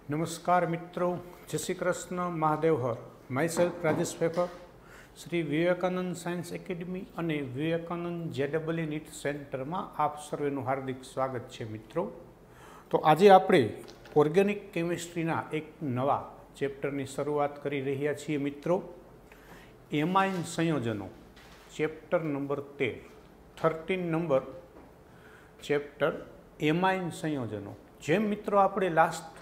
નમસ્કાર મિત્રો, જય શ્રી કૃષ્ણ, મહાદેવ હર. Myself Rajesh Fefar, Shri Vivekananda science academy અને વિવેકાનંદ JEE નીટ સેન્ટરમાં આપ સર્વેનું હાર્દિક સ્વાગત છે મિત્રો. તો આજે આપણે ઓર્ગેનિક કેમિસ્ટ્રીના એક નવા ચેપ્ટરની શરૂઆત કરી રહ્યા છીએ મિત્રો. એમાઇન સંયોજનો, chapter number 13 number chapter amine સંયોજનો. જેમ મિત્રો આપણે લાસ્ટ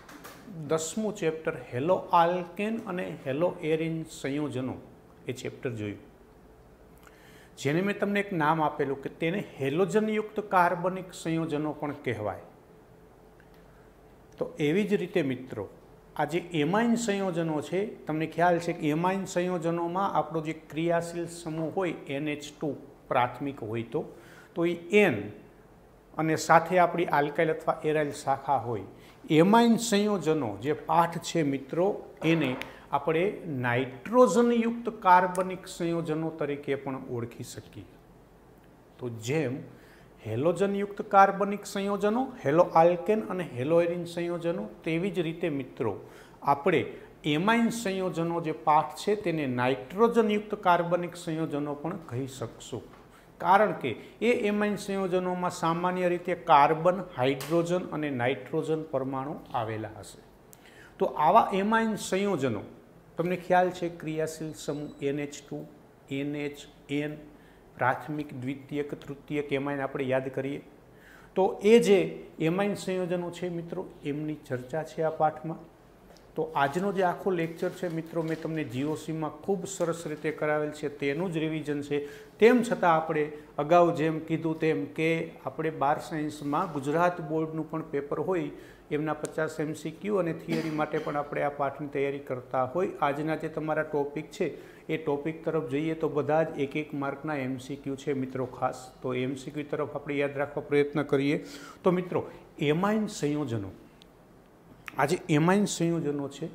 10મું ચેપ્ટર હેલો આલ્કેન અને હેલો એરિન સંયોજનો એ ચેપ્ટર જોયું, જેને મેં તમને એક નામ આપેલું કે તેને હેલોજનયુક્ત કાર્બનિક સંયોજનો પણ કહેવાય. તો એવી જ રીતે મિત્રો આ જે એમાઇન સંયોજનો છે, તમને ખ્યાલ છે કે એમાઇન સંયોજનોમાં આપણો જે ક્રિયાશીલ સમૂહ હોય NH2 પ્રાથમિક હોય તો એ N અને સાથે આપણી આલ્કાઇલ અથવા એરાઇલ શાખા હોય. એમાઇન સંયોજનો જે પાઠ છે મિત્રો, એને આપણે નાઇટ્રોજનયુક્ત કાર્બનિક સંયોજનો તરીકે પણ ઓળખી શકીએ. તો જેમ હેલોજનયુક્ત કાર્બનિક સંયોજનો, હેલો આલ્કેન અને હેલો એરિન સંયોજનો, તેવી જ રીતે મિત્રો આપણે એમાઇન સંયોજનો જે પાઠ છે તેને નાઇટ્રોજનયુક્ત કાર્બનિક સંયોજનો પણ કહી શકશું. કારણ કે એ એમાઇન સંયોજનોમાં સામાન્ય રીતે કાર્બન, હાઇડ્રોજન અને નાઇટ્રોજન પરમાણુ આવેલા હશે. તો આવા એમાઇન સંયોજનો, તમને ખ્યાલ છે ક્રિયાશીલ સમૂહ NH2, NH, N, પ્રાથમિક, દ્વિતીયક, તૃતીયક એમાઇન આપણે યાદ કરીએ. તો એ જે એમાઇન સંયોજનો છે મિત્રો, એમની ચર્ચા છે આ પાઠમાં. તો આજનો જે આખો લેક્ચર છે મિત્રો, મેં તમને GOCમાં ખૂબ સરસ રીતે કરાવેલ છે, તેનું જ રિવિઝન છે. તેમ છતાં આપણે અગાઉ જેમ કીધું તેમ કે આપણે 12 સાયન્સમાં ગુજરાત બોર્ડનું પણ પેપર હોય, એમના 50 MCQ અને થિયરી માટે પણ આપણે આ પાઠની તૈયારી કરતા હોય. આજના જે તમારા ટોપિક છે એ ટોપિક તરફ જઈએ તો બધા જ 1-1 માર્કના MCQ છે મિત્રો ખાસ. તો MCQ તરફ આપણે યાદ રાખવા પ્રયત્ન કરીએ. તો મિત્રો એમાઇન સંયોજનો, આ જે એમાઇન સંયોજનો છે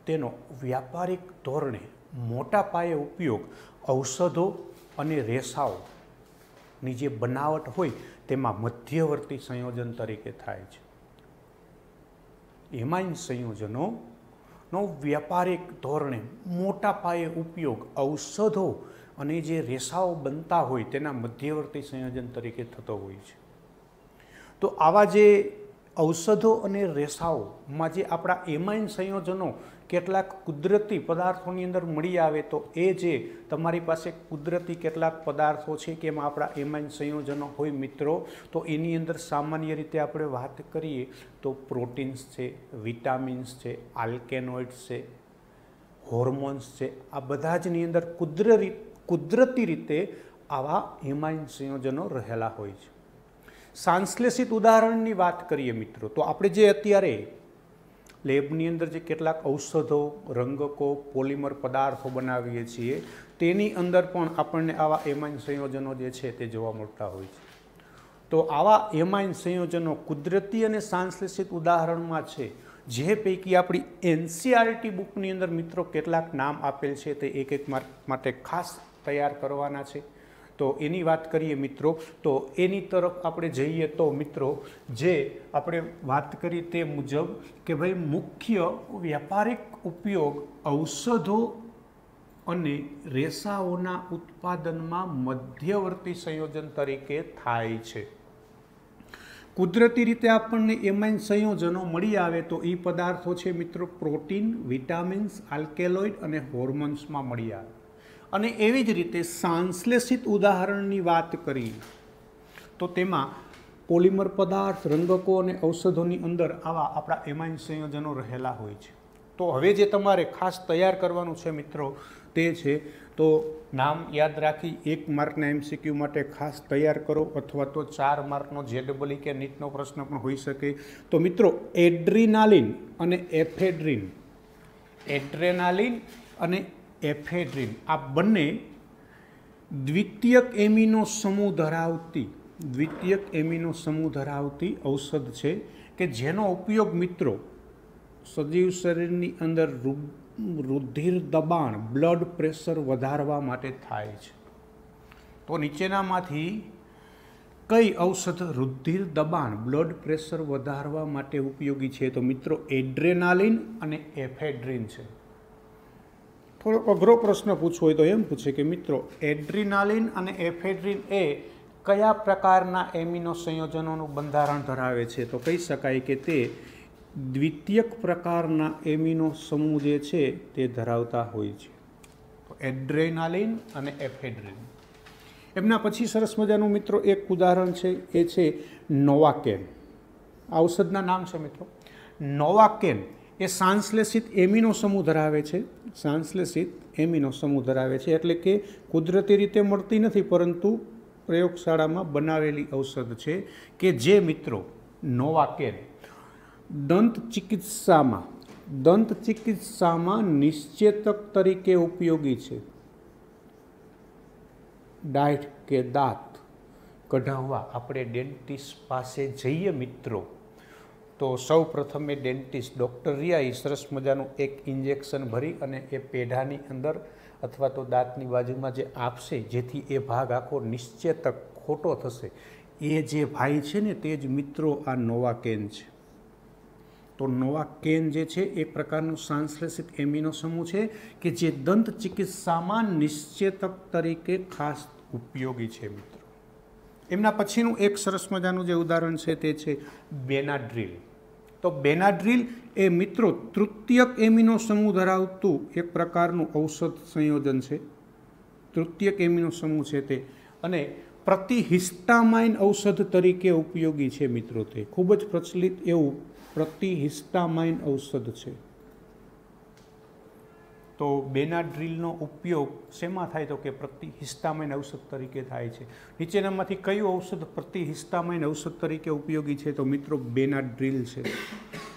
તેનો વ્યાપારિક ધોરણે મોટા પાયે ઉપયોગ ઔષધો અને રેસાઓની જે બનાવટ હોય તેમાં મધ્યવર્તી સંયોજન તરીકે થાય છે. એમાઇન સંયોજનોનો વ્યાપારિક ધોરણે મોટા પાયે ઉપયોગ ઔષધો અને જે રેસાઓ બનતા હોય તેના મધ્યવર્તી સંયોજન તરીકે થતો હોય છે. તો આવા જે ઔષધો અને રેસાઓમાં જે આપણા એમાઇન સંયોજનો કેટલાક કુદરતી પદાર્થોની અંદર મળી આવે, તો એ જે તમારી પાસે કુદરતી કેટલાક પદાર્થો છે કે એમાં આપણા એમાઇન સંયોજનો હોય મિત્રો, તો એની અંદર સામાન્ય રીતે આપણે વાત કરીએ તો પ્રોટીન્સ છે, વિટામિન્સ છે, આલ્કેનોઇડ્સ છે, હોર્મોન્સ છે, આ બધા જની અંદર કુદરતી રીતે આવા એમાઇન સંયોજનો રહેલા હોય છે. સંશ્લેષિત ઉદાહરણની વાત કરીએ મિત્રો, તો આપણે જે અત્યારે લેબની અંદર જે કેટલાક ઔષધો, રંગકો, પોલિમર પદાર્થો બનાવીએ છીએ, તેની અંદર પણ આપણને આવા એમાઇન સંયોજનો જે છે તે જોવા મળતા હોય છે. તો આવા એમાઇન સંયોજનો કુદરતી અને સંશ્લેષિત ઉદાહરણમાં છે, જે પૈકી આપણી NCERT બુકની અંદર મિત્રો કેટલાક નામ આપેલ છે, તે 1-1 માર્ક માટે ખાસ તૈયાર કરવાના છે. તો એની વાત કરીએ મિત્રો, તો એની તરફ આપણે જઈએ તો મિત્રો જે આપણે વાત કરી તે મુજબ કે ભાઈ મુખ્ય વ્યાપારિક ઉપયોગ ઔષધો અને રેસાઓના ઉત્પાદનમાં મધ્યવર્તી સંયોજન તરીકે થાય છે. કુદરતી રીતે આપણને એમાઇન સંયોજનો મળી આવે તો એ પદાર્થો છે મિત્રો પ્રોટીન, વિટામિન્સ, આલ્કેલોઇડ અને હોર્મોન્સમાં મળી આવે. અને એવી જ રીતે સંશ્લેષિત ઉદાહરણની વાત કરીએ તો તેમાં પોલિમર પદાર્થ, રંગકો અને ઔષધોની અંદર આવા આપણા એમાઇન સંયોજનો રહેલા હોય છે. તો હવે જે તમારે ખાસ તૈયાર કરવાનું છે મિત્રો તે છે, તો નામ યાદ રાખી 1 માર્કના MCQ માટે ખાસ તૈયાર કરો, અથવા તો 4 માર્કનો JEE કે નીટનો પ્રશ્ન પણ હોઈ શકે. તો મિત્રો એડ્રીનાલિન અને એફેડ્રિન, એડ્રેનાલિન અને એફેડ્રિન આ બંને દ્વિતીયક એમિનો સમૂહ ધરાવતી ઔષધ છે કે જેનો ઉપયોગ મિત્રો સજીવ શરીરની અંદર રુધિર દબાણ, બ્લડ પ્રેશર વધારવા માટે થાય છે. તો નીચેનામાંથી કઈ ઔષધ રુધિર દબાણ બ્લડ પ્રેશર વધારવા માટે ઉપયોગી છે? તો મિત્રો એડ્રેનાલિન અને એફેડ્રિન છે. થોડો અઘરો પ્રશ્ન પૂછવો હોય તો એમ પૂછે કે મિત્રો એડ્રીનાલિન અને એફેડ્રિન એ કયા પ્રકારના એમિનો સંયોજનોનું બંધારણ ધરાવે છે? તો કહી શકાય કે તે દ્વિતીયક પ્રકારના એમિનો સમૂહ જે છે તે ધરાવતા હોય છે. તો એડ્રેનાલિન અને એફેડ્રિન. એમના પછી સરસ મજાનું મિત્રો એક ઉદાહરણ છે, એ છે નોવાકેન. ઔષધના નામ છે મિત્રો. નોવાકેન એ સાંશ્લેષિત એમિનો સમૂહ ધરાવે છે. સાંશ્લેષિત એમિનો સમૂહ ધરાવે છે એટલે કે કુદરતી રીતે મળતી નથી, પરંતુ પ્રયોગશાળામાં બનાવેલી ઔષધ છે કે જે મિત્રો નોવાકેન દંત ચિકિત્સામાં નિશ્ચેતક તરીકે ઉપયોગી છે. દાઢ કે દાંત કઢાવવા આપણે ડેન્ટિસ્ટ પાસે જઈએ મિત્રો, તો સૌ પ્રથમે ડેન્ટિસ્ટ ડૉક્ટર રિયા એ સરસ મજાનું એક ઇન્જેક્શન ભરી અને એ પેઢાની અંદર અથવા તો દાંતની બાજુમાં જે આપશે, જેથી એ ભાગ આખો નિશ્ચેતક ખોટો થશે. એ જે ભાઈ છે ને તે જ મિત્રો આ નોવાકેન છે. તો નોવાકેન જે છે એ પ્રકારનો સાંશ્લેષિત એમિનો સમૂહ છે કે જે દંત ચિકિત્સામાં નિશ્ચેતક તરીકે ખાસ ઉપયોગી છે મિત્રો. એમના પછીનું એક સરસ મજાનું જે ઉદાહરણ છે તે છે બેનાડ્રીલ. તો બેનાડ્રીલ એ મિત્રો તૃતીયક એમિનો સમૂહ ધરાવતું એક પ્રકારનું ઔષધ સંયોજન છે. તૃતીયક એમિનો સમૂહ છે તે, અને પ્રતિહિસ્ટામાઇન ઔષધ તરીકે ઉપયોગી છે મિત્રો. તે ખૂબ જ પ્રચલિત એવું પ્રતિહિસ્ટામાઇન ઔષધ છે. તો બેનાડ્રીલનો ઉપયોગ શેમાં થાય? તો કે પ્રતિહિસ્ટામાઇન ઔષધ તરીકે થાય છે. નીચેનામાંથી કયું ઔષધ પ્રતિહિસ્ટામાઇન ઔષધ તરીકે ઉપયોગી છે? તો મિત્રો બેનાડ્રીલ છે.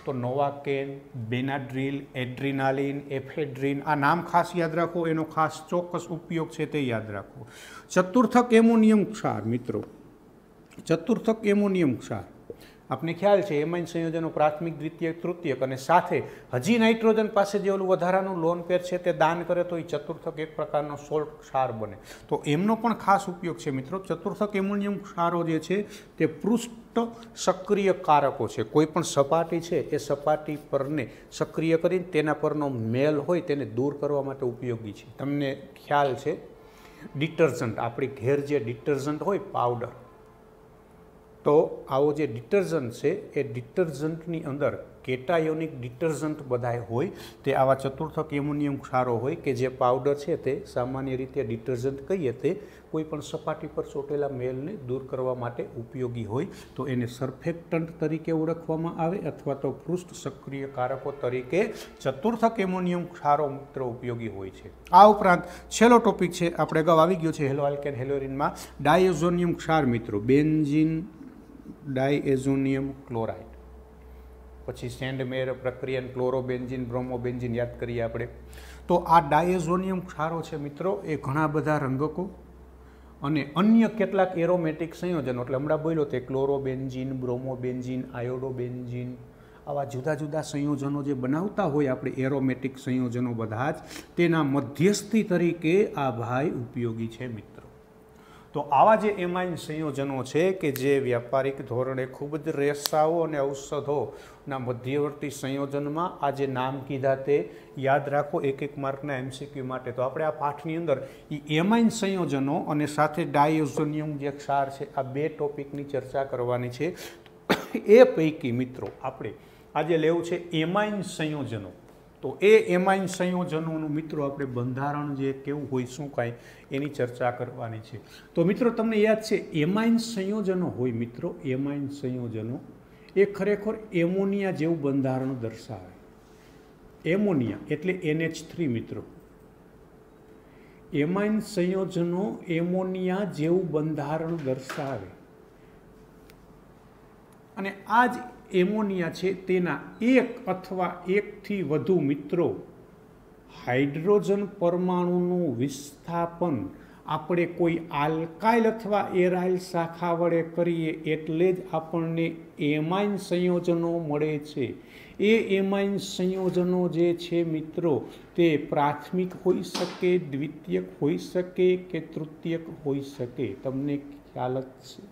તો નોવાકેન, બેનાડ્રીલ, એડ્રીનાલિન, એફેડ્રિન, આ નામ ખાસ યાદ રાખો, એનો ખાસ ચોક્કસ ઉપયોગ છે તે યાદ રાખો. ચતુર્થક એમોનિયમ ક્ષાર મિત્રો. ચતુર્થક એમોનિયમ ક્ષાર આપને ખ્યાલ છે એમાઇન સંયોજનો પ્રાથમિક, દ્વિતીયક, તૃતીયક, અને સાથે હજી નાઇટ્રોજન પાસે જે ઓલું વધારાનું લોન પેર છે તે દાન કરે તો એ ચતુર્થક એક પ્રકારનો સોલ્ટ ક્ષાર બને. તો એમનો પણ ખાસ ઉપયોગ છે મિત્રો. ચતુર્થક એમોનિયમ ક્ષારો જે છે તે પૃષ્ઠ સક્રિય કારકો છે. કોઈ પણ સપાટી છે એ સપાટી પરને સક્રિય કરીને તેના પરનો મેલ હોય તેને દૂર કરવા માટે ઉપયોગી છે. તમને ખ્યાલ છે ડિટર્જન્ટ, આપણી ઘેર જે ડિટર્જન્ટ હોય પાવડર, તો આવો જે ડિટર્જન્ટ છે એ ડિટર્જન્ટની અંદર કેટાયોનિક ડિટર્જન્ટ બધાય હોય તે આવા ચતુર્થક એમોનિયમ ક્ષારો હોય કે જે પાવડર છે તે સામાન્ય રીતે ડિટર્જન્ટ કહીએ તે કોઈ પણ સપાટી પર ચોટેલા મેલને દૂર કરવા માટે ઉપયોગી હોય તો એને સર્ફેક્ટન્ટ તરીકે ઓળખવામાં આવે અથવા તો પૃષ્ઠ સક્રિય કારકો તરીકે ચતુર્થક એમોનિયમ ક્ષારો મિત્રો ઉપયોગી હોય છે. આ ઉપરાંત છેલ્લો ટોપિક છે, આપણે અગાઉ આવી ગયો છે હેલો આલ્કેન હેલોરિનમાં ડાયઝોનિયમ ક્ષાર મિત્રો. બેન્ઝીન ડાયએઝોનિયમ ક્લોરાઇડ, પછી સેન્ડ મેર પ્રક્રિયા ક્લોરોબેન્ઝીન, બ્રોમોબેન્ઝીન યાદ કરીએ આપણે. તો આ ડાયઝોનિયમ ક્ષારો છે મિત્રો એ ઘણા બધા રંગકો અને અન્ય કેટલાક એરોમેટિક સંયોજનો, એટલે હમણાં બોલ્યો તે ક્લોરોબેન્ઝીન, બ્રોમોબેન્ઝીન, આયોડોબેન્ઝીન, આવા જુદા જુદા સંયોજનો જે બનાવતા હોય આપણે એરોમેટિક સંયોજનો બધા જ, તેના મધ્યસ્થી તરીકે આ ભાઈ ઉપયોગી છે મિત્રો. તો આવા જે એમાઇન સંયોજનો છે કે જે વ્યાપારિક ધોરણે ખૂબ જ રેસાઓ અને ઔષધોના મધ્યવર્તી સંયોજનમાં આ જે નામ કીધા તે યાદ રાખો એક એક માર્કના એમસીક્યુ માટે. તો આપણે આ પાઠની અંદર એ એમાઇન સંયોજનો અને સાથે ડાયઝોનિયમ જે ક્ષાર છે આ બે ટોપિકની ચર્ચા કરવાની છે. એ પૈકી મિત્રો આપણે આજે લેવું છે એમાઇન સંયોજનો. તો એ એમાઇન સંયોજનોનું મિત્રો આપણે બંધારણ જે કેવું હોય શું કાંઈ એની ચર્ચા કરવાની છે. તો મિત્રો તમને યાદ છે એમાઇન સંયોજનો હોય મિત્રો, એમાઇન સંયોજનો એ ખરેખર એમોનિયા જેવું બંધારણ દર્શાવે. એમોનિયા એટલે NH3 મિત્રો. એમાઇન સંયોજનો એમોનિયા જેવું બંધારણ દર્શાવે અને આ જ એમોનિયા છે તેના એક અથવા એકથી વધુ મિત્રો હાઇડ્રોજન પરમાણુનું વિસ્થાપન આપણે કોઈ આલ્કાઇલ અથવા એરાઇલ શાખા વડે કરીએ એટલે જ આપણને એમાઇન સંયોજનો મળે છે. એ એમાઇન સંયોજનો જે છે મિત્રો તે પ્રાથમિક હોઈ શકે, દ્વિતીયક હોઈ શકે કે તૃતીયક હોઈ શકે. તમને ખ્યાલ જ છે.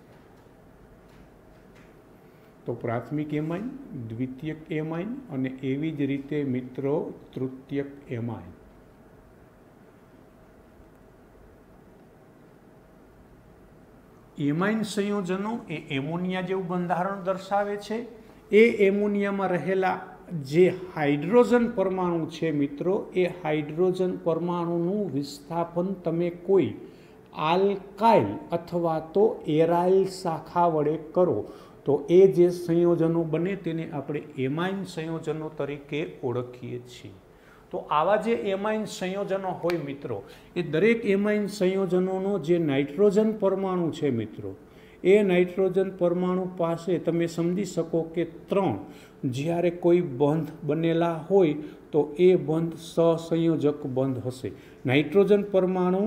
તો પ્રાથમિક એમાઇન, દ્વિતીયક એમાઇન અને એવી જ રીતે મિત્રો તૃતીયક એમાઇન. એમાઇન સંયોજનો એ એમોનિયા જેવું બંધારણ દર્શાવે છે. એ એમોનિયામાં રહેલા જે હાઇડ્રોજન પરમાણુ છે મિત્રો, એ હાઇડ્રોજન પરમાણુનું વિસ્થાપન તમે કોઈ આલ્કાઇલ અથવા તો એરાઇલ શાખા વડે કરો તો એ જે સંયોજનો બને તેને આપણે એમાઇન સંયોજનો તરીકે ઓળખીએ છીએ. તો આવા જે એમાઇન સંયોજનો હોય મિત્રો, એ દરેક એમાઇન સંયોજનોનો જે નાઇટ્રોજન પરમાણુ છે મિત્રો, એ નાઇટ્રોજન પરમાણુ પાસે તમે સમજી શકો કે 3 જ્યારે કોઈ બંધ બનેલા હોય તો એ બંધ સહસંયોજક બંધ હશે. નાઇટ્રોજન પરમાણુ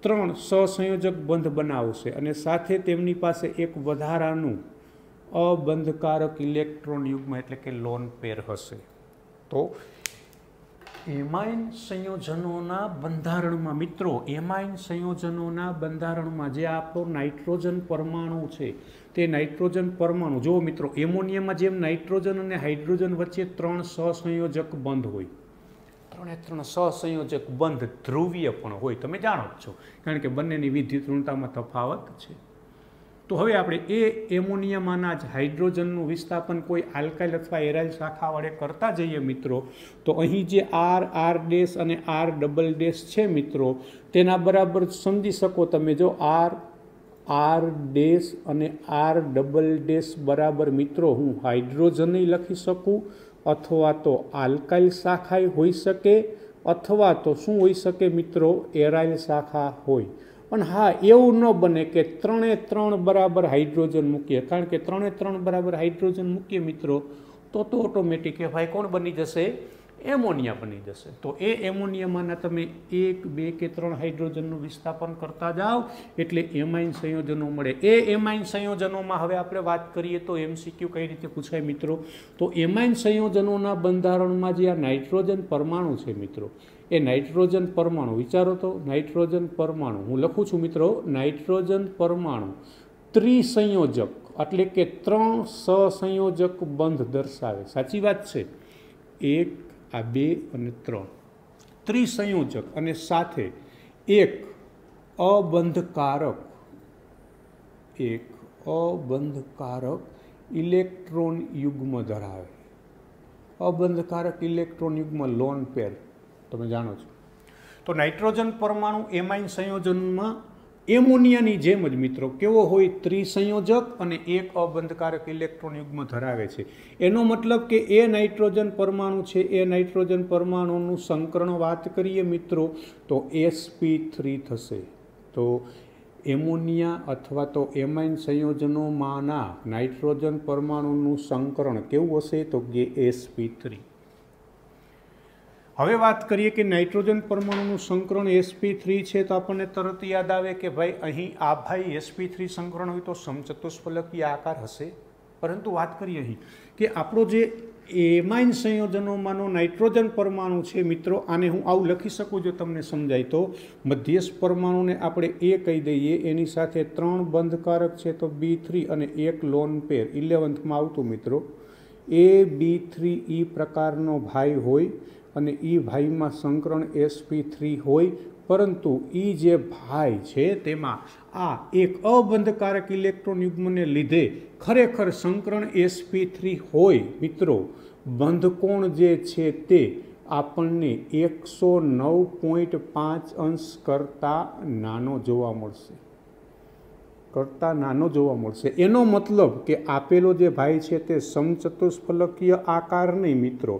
3 સહસંયોજક બંધ બનાવશે અને સાથે તેમની પાસે એક વધારાનું અબંધકારક ઇલેક્ટ્રોન યુગ્મ એટલે કે લોન પેર હશે. તો એમાઇન સંયોજનોના બંધારણમાં મિત્રો, એમાઇન સંયોજનોના બંધારણમાં જે આપણો નાઇટ્રોજન પરમાણુ છે, તે નાઇટ્રોજન પરમાણુ જુઓ મિત્રો, એમોનિયામાં જેમ નાઇટ્રોજન અને હાઇડ્રોજન વચ્ચે 3 સહસંયોજક બંધ હોય, 3 સહસંયોજક બંધ ધ્રુવીય પણ હોય, તમે જાણો જ છો, કારણ કે બંનેની વિદ્યુતઋણતામાં તફાવત છે. તો હવે આપણે એ એમોનિયામાંના જ હાઇડ્રોજનનું વિસ્થાપન કોઈ આલ્કાઇલ અથવા એરાઇલ શાખા વડે કરતા જઈએ મિત્રો, તો અહીં જે R ડેશ અને R ડબલ ડેશ છે મિત્રો, તેના બરાબર સમજી શકો તમે. જો R ડેશ અને R ડબલ ડેશ બરાબર મિત્રો હું હાઇડ્રોજન લખી શકું, અથવા તો આલ્કાઇલ શાખા હોઈ શકે, અથવા તો શું હોઈ શકે મિત્રો, એરાઇલ શાખા હોય. પણ હા, એવું ન બને કે 3 બરાબર હાઇડ્રોજન મૂકીએ, કારણ કે 3 બરાબર હાઇડ્રોજન મૂકીએ મિત્રો તો ઓટોમેટિક એ ભાઈ કોણ બની જશે, એમોનિયા બની જશે. તો એ એમોનિયામાંના તમે 1, 2 કે 3 હાઇડ્રોજનનું વિસ્થાપન કરતા જાઓ એટલે એમાઇન સંયોજનો મળે. એ એમાઇન સંયોજનોમાં હવે આપણે વાત કરીએ તો MCQ કઈ રીતે પૂછાય મિત્રો, તો એમાઇન સંયોજનોના બંધારણમાં જે આ નાઇટ્રોજન પરમાણુ છે મિત્રો, એ નાઇટ્રોજન પરમાણુ વિચારો તો, નાઇટ્રોજન પરમાણુ હું લખું છું મિત્રો, નાઇટ્રોજન પરમાણુ ત્રિસંયોજક એટલે કે 3 સહસંયોજક બંધ દર્શાવે. સાચી વાત છે. 1, 2 અને 3 ત્રિસંયોજક અને સાથે એક અબંધકારક ઇલેક્ટ્રોન યુગ્મ ધરાવે. અબંધકારક ઇલેક્ટ્રોન યુગ્મ લોન પેર તમે જાણો છો. તો નાઇટ્રોજન પરમાણુ એમાઇન સંયોજનમાં એમોનિયાની જેમ જ મિત્રો કેવો હોય, ત્રિસંયોજક અને એક અબંધકારક ઇલેક્ટ્રોન યુગ્મ ધરાવે છે. એનો મતલબ કે એ નાઇટ્રોજન પરમાણુ છે, એ નાઇટ્રોજન પરમાણુનું સંકરણ વાત કરીએ મિત્રો તો sp3 થશે. તો એમોનિયા અથવા તો એમાઇન સંયોજનોમાંના નાઇટ્રોજન પરમાણુનું સંકરણ કેવું હશે, તો કે sp3. હવે વાત કરીએ કે નાઇટ્રોજન પરમાણુનું સંકરણ sp3 છે, તો આપણને તરત યાદ આવે કે ભાઈ અહીં આ ભાઈ sp3 સંકરણ હોય તો સમચતુષ્ફલકીય આકાર હશે. પરંતુ વાત કરીએ અહીં કે આપણો જે એમાઇન સંયોજનોમાંનો નાઇટ્રોજન પરમાણુ છે મિત્રો, આને હું આવું લખી શકું જો તમને સમજાય તો, મધ્યસ્થ પરમાણુને આપણે એ કહી દઈએ, એની સાથે 3 બંધકારક છે તો B3 અને એક લોન પેર 11thમાં આવતું મિત્રો, AB3E પ્રકારનો ભાઈ હોય અને એ ભાઈમાં સંકરણ sp3 હોય, પરંતુ એ જે ભાઈ છે તેમાં આ એક અબંધકારક ઇલેક્ટ્રોન યુગ્મને લીધે ખરેખર સંકરણ sp3 હોય મિત્રો, બંધકોણ જે છે તે આપણને 109.5 અંશ કરતાં નાનો જોવા મળશે. એનો મતલબ કે આપેલો જે ભાઈ છે તે સમચતુષ્ફલકીય આકાર નહીં મિત્રો,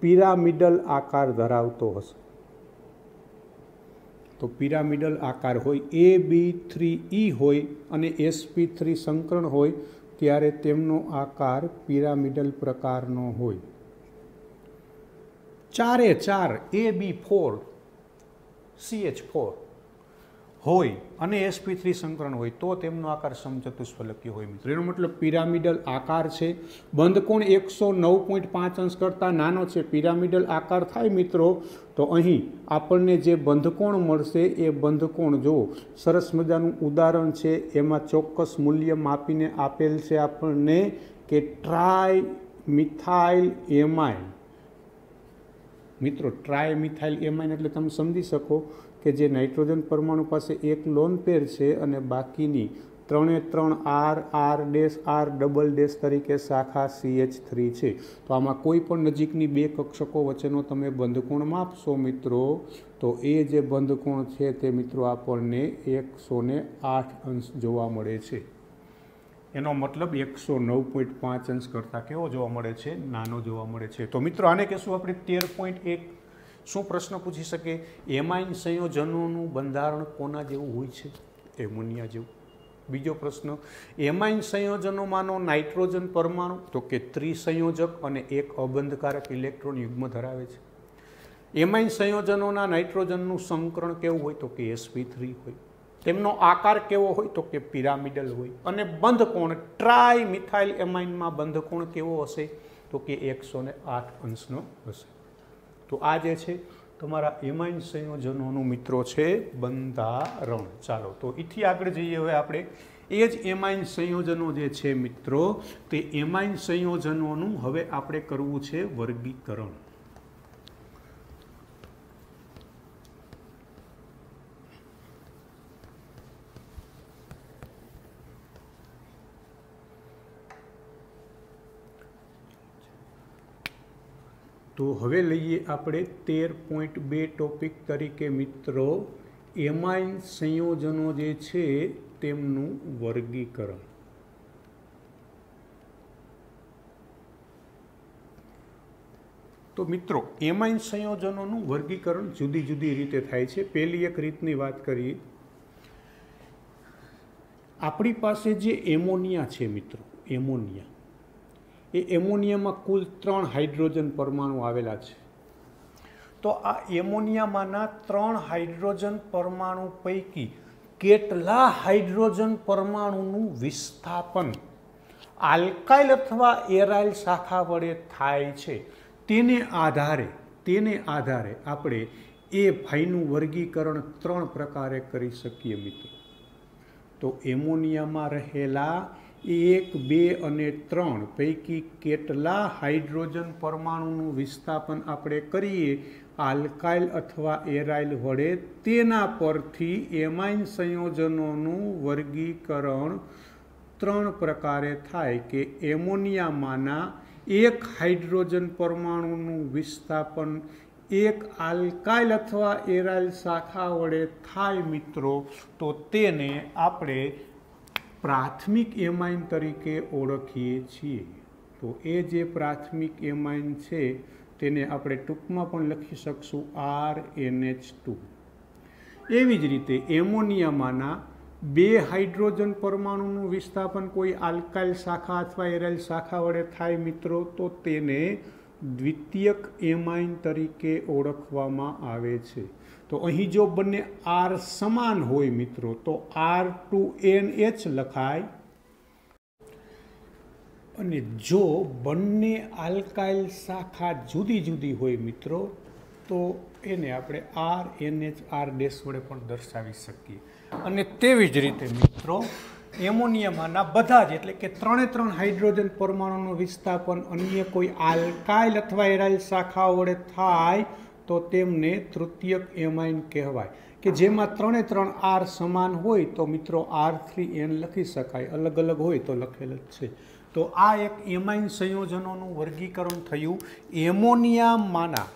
પિરામિડલ આકાર ધરાવતો હશે. તો પિરામિડલ આકાર હોય, AB3E હોય અને sp3 સંકરણ હોય ત્યારે તેમનો આકાર પિરામિડલ પ્રકારનો હોય. 4 AB4 CH4 હોય અને sp3 સંકરણ હોય તો તેમનો આકાર સમચતુષ્ફલકીય હોય મિત્રો. એનો મતલબ પિરામિડલ આકાર છે, બંધકોણ 109.5 અંશ કરતાં નાનો છે, પિરામિડલ આકાર થાય મિત્રો, તો અહીં આપણને જે બંધકોણ મળશે એ બંધકોણ જો સરસ મજાનું ઉદાહરણ છે, એમાં ચોક્કસ મૂલ્ય માપીને આપેલ છે આપણને કે ટ્રાય મિથાઇલ એમાઇન. મિત્રો, ટ્રાય મિથાઇલ એમાઇન એટલે તમે સમજી શકો કે જે નાઇટ્રોજન પરમાણુ પાસે એક લોન પેર છે અને બાકીની 3 R dash R double dash તરીકે શાખા CH3 છે. તો આમાં કોઈ પણ નજીકની બે કક્ષકો વચ્ચેનો તમે બંધકોણ માપશો મિત્રો, તો એ જે બંધકોણ છે તે મિત્રો આપણને 108 અંશ જોવા મળે છે. એનો મતલબ 109.5 અંશ કરતાં કેવો જોવા મળે છે? નાનો જોવા મળે છે. તો મિત્રો આને કહેશું આપણે 13.1. શું પ્રશ્ન પૂછી શકે? એમાઇન સંયોજનોનું બંધારણ કોના જેવું હોય છે? એમોનિયા જેવું. બીજો પ્રશ્ન, એમાઇન સંયોજનોમાંનો નાઇટ્રોજન પરમાણુ તો કે ત્રિસંયોજક અને એક અબંધકારક ઇલેક્ટ્રોન યુગ્મ ધરાવે છે. એમાઇન સંયોજનોના નાઇટ્રોજનનું સંકરણ કેવું હોય? તો કે sp3 હોય. તેમનો આકાર કેવો હોય? તો કે પિરામિડલ હોય. અને બંધકોણ ટ્રાય મિથાઇલ એમાઇનમાં બંધકોણ કેવો હશે? તો કે 108 અંશનો હશે. તો આ જે છે તમારા એમાઇન સંયોજનોનું મિત્રો છે બંધારણ. ચાલો તો એથી આગળ જઈએ હવે આપણે. એ જ એમાઇન સંયોજનો જે છે મિત્રો, તે એમાઇન સંયોજનોનું હવે આપણે કરવું છે વર્ગીકરણ. તો હવે લઈએ આપણે 13.2 ટોપિક તરીકે મિત્રો એમાઇન સંયોજનો જે છે તેમનું વર્ગીકરણ. તો મિત્રો એમાઇન સંયોજનોનું વર્ગીકરણ જુદી જુદી રીતે થાય છે. પહેલી એક રીતની વાત કરીએ. આપણી પાસે જે એમોનિયા છે મિત્રો, એમોનિયા, એ એમોનિયામાં કુલ 3 હાઇડ્રોજન પરમાણુ આવેલા છે. તો આ એમોનિયામાંના 3 હાઇડ્રોજન પરમાણુ પૈકી કેટલા હાઇડ્રોજન પરમાણુનું વિસ્થાપન આલ્કાઇલ અથવા એરાઇલ શાખા વડે થાય છે, તેને આધારે આપણે એ ભાઈનું વર્ગીકરણ 3 પ્રકારે કરી શકીએ મિત્રો. તો એમોનિયામાં રહેલા 1, 2 અને 3 પૈકી કેટલા હાઇડ્રોજન પરમાણુનું વિસ્થાપન આપણે કરીએ આલ્કાઇલ અથવા એરાઇલ વડે, તેના પરથી એમાઇન સંયોજનોનું વર્ગીકરણ 3 પ્રકારે થાય કે એમોનિયામાંના 1 હાઇડ્રોજન પરમાણુનું વિસ્થાપન 1 આલ્કાઇલ અથવા એરાઇલ શાખા વડે થાય મિત્રો, તો તેને આપણે પ્રાથમિક એમાઇન તરીકે ઓળખીએ છીએ. તો એ જે પ્રાથમિક એમાઇન છે તેને આપણે ટૂંકમાં પણ લખી શકશું RNH2. એવી જ રીતે એમોનિયામાંના 2 હાઇડ્રોજન પરમાણુનું વિસ્થાપન કોઈ આલ્કાઇલ શાખા અથવા એરાઇલ શાખા વડે થાય મિત્રો, તો તેને દ્વિતીયક એમાઇન તરીકે ઓળખવામાં આવે છે. તો અહીં જો બંને R સમાન હોય મિત્રો, તો R2NH લખાય, અને જો બંને આલ્કાઇલ શાખા જુદી જુદી હોય મિત્રો, તો એને આપણે RNH R' વડે પણ દર્શાવી શકીએ. અને તેવી જ રીતે મિત્રો એમોનિયામાંના બધા જ એટલે કે 3 હાઇડ્રોજન પરમાણુનું વિસ્થાપન અન્ય કોઈ આલ્કાઇલ અથવા એરાઇલ શાખાઓ વડે થાય તો તેમને તૃતીયક એમાઇન કહેવાય, કે જેમાં 3 R સમાન હોય તો મિત્રો R3N લખી શકાય, અલગ અલગ હોય તો લખેલ જ છે. તો આ એક એમાઇન સંયોજનોનું વર્ગીકરણ થયું એમોનિયામાંના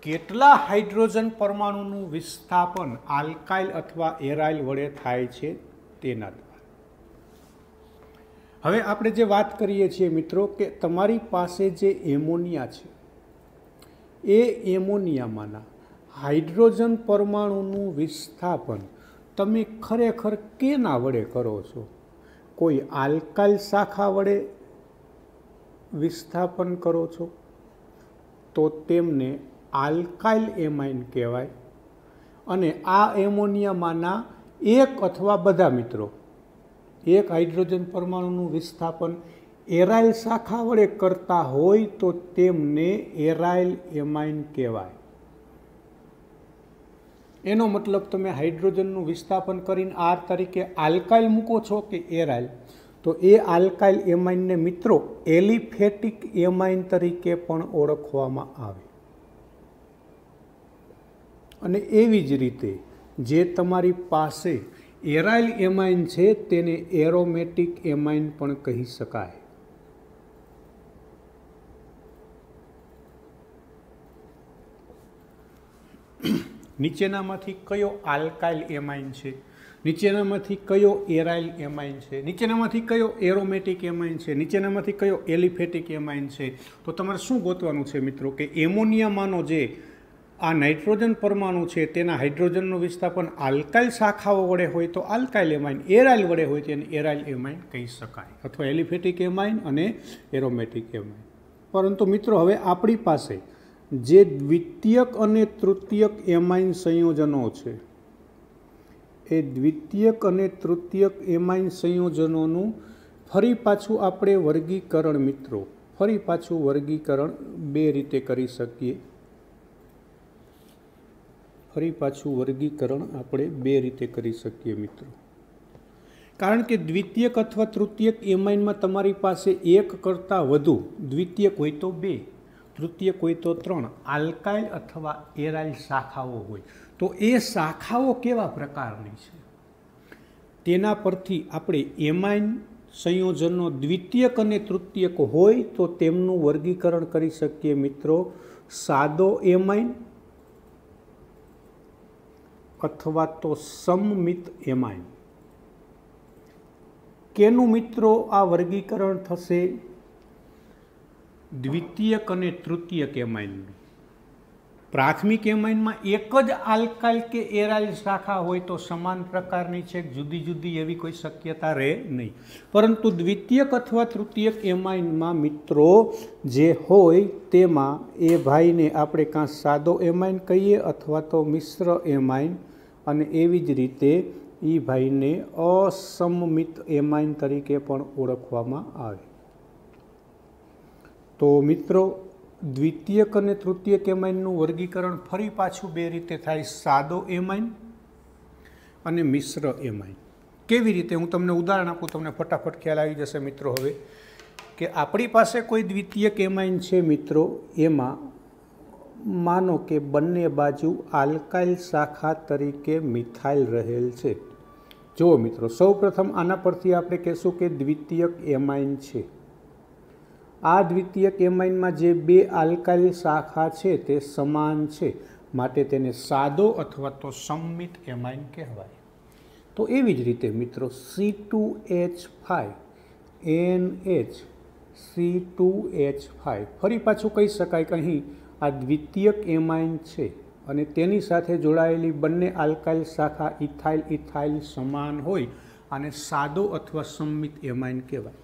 કેટલા હાઇડ્રોજન પરમાણુનું વિસ્થાપન આલ્કાઇલ અથવા એરાઇલ વડે થાય છે તેના દ્વારા. હવે આપણે જે વાત કરીએ છીએ મિત્રો કે તમારી પાસે જે એમોનિયા છે, એ એમોનિયામાંના હાઇડ્રોજન પરમાણુનું વિસ્થાપન તમે ખરેખર કેના વડે કરો છો? કોઈ આલ્કાઇલ શાખા વડે વિસ્થાપન કરો છો તો તેમને આલ્કાઇલ એમાઇન કહેવાય. અને આ એમોનિયામાંના 1 અથવા બધા મિત્રો 1 હાઇડ્રોજન પરમાણુનું વિસ્થાપન એરાઇલ શાખા વડે કરતા હોય તો તેમને એરાઇલ એમાઇન કહેવાય. એનો મતલબ તમે હાઇડ્રોજનનું વિસ્થાપન કરીને R તરીકે આલ્કાઇલ મૂકો છો કે એરાઇલ, તો એ આલ્કાઇલ એમાઇનને મિત્રો એલિફેટિક એમાઇન તરીકે પણ ઓળખવામાં આવે. અને એવી જ રીતે જે તમારી પાસે એરાઇલ એમાઇન છે તેને એરોમેટિક એમાઇન પણ કહી શકાય. નીચેનામાંથી કયો આલ્કાઇલ એમાઇન છે, નીચેનામાંથી કયો એરાઇલ એમાઇન છે, નીચેનામાંથી કયો એરોમેટિક એમાઇન છે, નીચેનામાંથી કયો એલિફેટિક એમાઇન છે? તો તમારે શું ગોતવાનું છે મિત્રો કે એમોનિયામાંનો જે આ નાઇટ્રોજન પરમાણુ છે તેના હાઇડ્રોજનનું વિસ્થાપન આલ્કાઇલ શાખાઓ વડે હોય તો આલ્કાઇલ એમાઇન, એરાઇલ વડે હોય તેને એરાઇલ એમાઇન કહી શકાય, અથવા એલિફેટિક એમાઇન અને એરોમેટિક એમાઇન. પરંતુ મિત્રો હવે આપણી પાસે જે દ્વિતીયક અને તૃતીયક એમાઇન સંયોજનો છે એ દ્વિતીયક અને તૃતીયક એમાઇન સંયોજનોનું ફરી પાછું આપણે વર્ગીકરણ મિત્રો બે રીતે કરી શકીએ. મિત્રો, કારણ કે દ્વિતીયક અથવા તૃતીયક એમાઇનમાં તમારી પાસે એક કરતાં વધુ, દ્વિતીયક હોય તો 2, તૃતીયક હોય તો 3 આલ્કાઇલ અથવા એરાઇલ શાખાઓ હોય. તો એ શાખાઓ કેવા પ્રકારની છે તેના પરથી આપણે એમાઇન સંયોજનો દ્વિતીયક અને તૃતીયક હોય તો તેમનું વર્ગીકરણ કરી શકીએ મિત્રો સાદો એમાઇન અથવા તો સમમિત એમાઇન. કેનું મિત્રો આ વર્ગીકરણ થશે? દ્વિતીયક અને તૃતીયક એમાઇનનું. પ્રાથમિક એમાઇનમાં એક જ આલ્કાઇલ કે એરાઇલ શાખા હોય તો સમાન પ્રકારની છે, જુદી જુદી એવી કોઈ શક્યતા રહે નહીં. પરંતુ દ્વિતીયક અથવા તૃતીયક એમાઇનમાં મિત્રો જે હોય તેમાં એ ભાઈને આપણે કાં સાદો એમાઇન કહીએ અથવા તો મિશ્ર એમાઇન, અને એવી જ રીતે એ ભાઈને અસમમિત એમાઇન તરીકે પણ ઓળખવામાં આવે. તો મિત્રો દ્વિતીયક અને તૃતીયક એમાઇનનું વર્ગીકરણ ફરી પાછું બે રીતે થાય, સાદો એમાઇન અને મિશ્ર એમાઇન. કેવી રીતે? હું તમને ઉદાહરણ આપું, તમને ફટાફટ ખ્યાલ આવી જશે મિત્રો. હવે કે આપણી પાસે કોઈ દ્વિતીયક એમાઇન છે મિત્રો, એમાં માનો કે બંને બાજુ આલ્કાઇલ શાખા તરીકે મિથાઇલ રહેલ છે. જુઓ મિત્રો, સૌપ્રથમ આના પરથી આપણે કહેશું કે દ્વિતીયક એમાઇન છે. આ દ્વિતીયક એમાઇનમાં જે 2 આલ્કાઇલ શાખા છે તે સમાન છે, માટે તેને સાદો અથવા તો સમમિત એમાઇન કહેવાય. તો એવી જ રીતે મિત્રો C2H5NH C2H5 ફરી પાછું કહી શકાય કે અહીં આ દ્વિતીયક એમાઇન છે અને તેની સાથે જોડાયેલી બંને આલ્કાઇલ શાખા ઇથાઇલ ઇથાઇલ સમાન હોય અને સાદો અથવા સમમિત એમાઇન કહેવાય.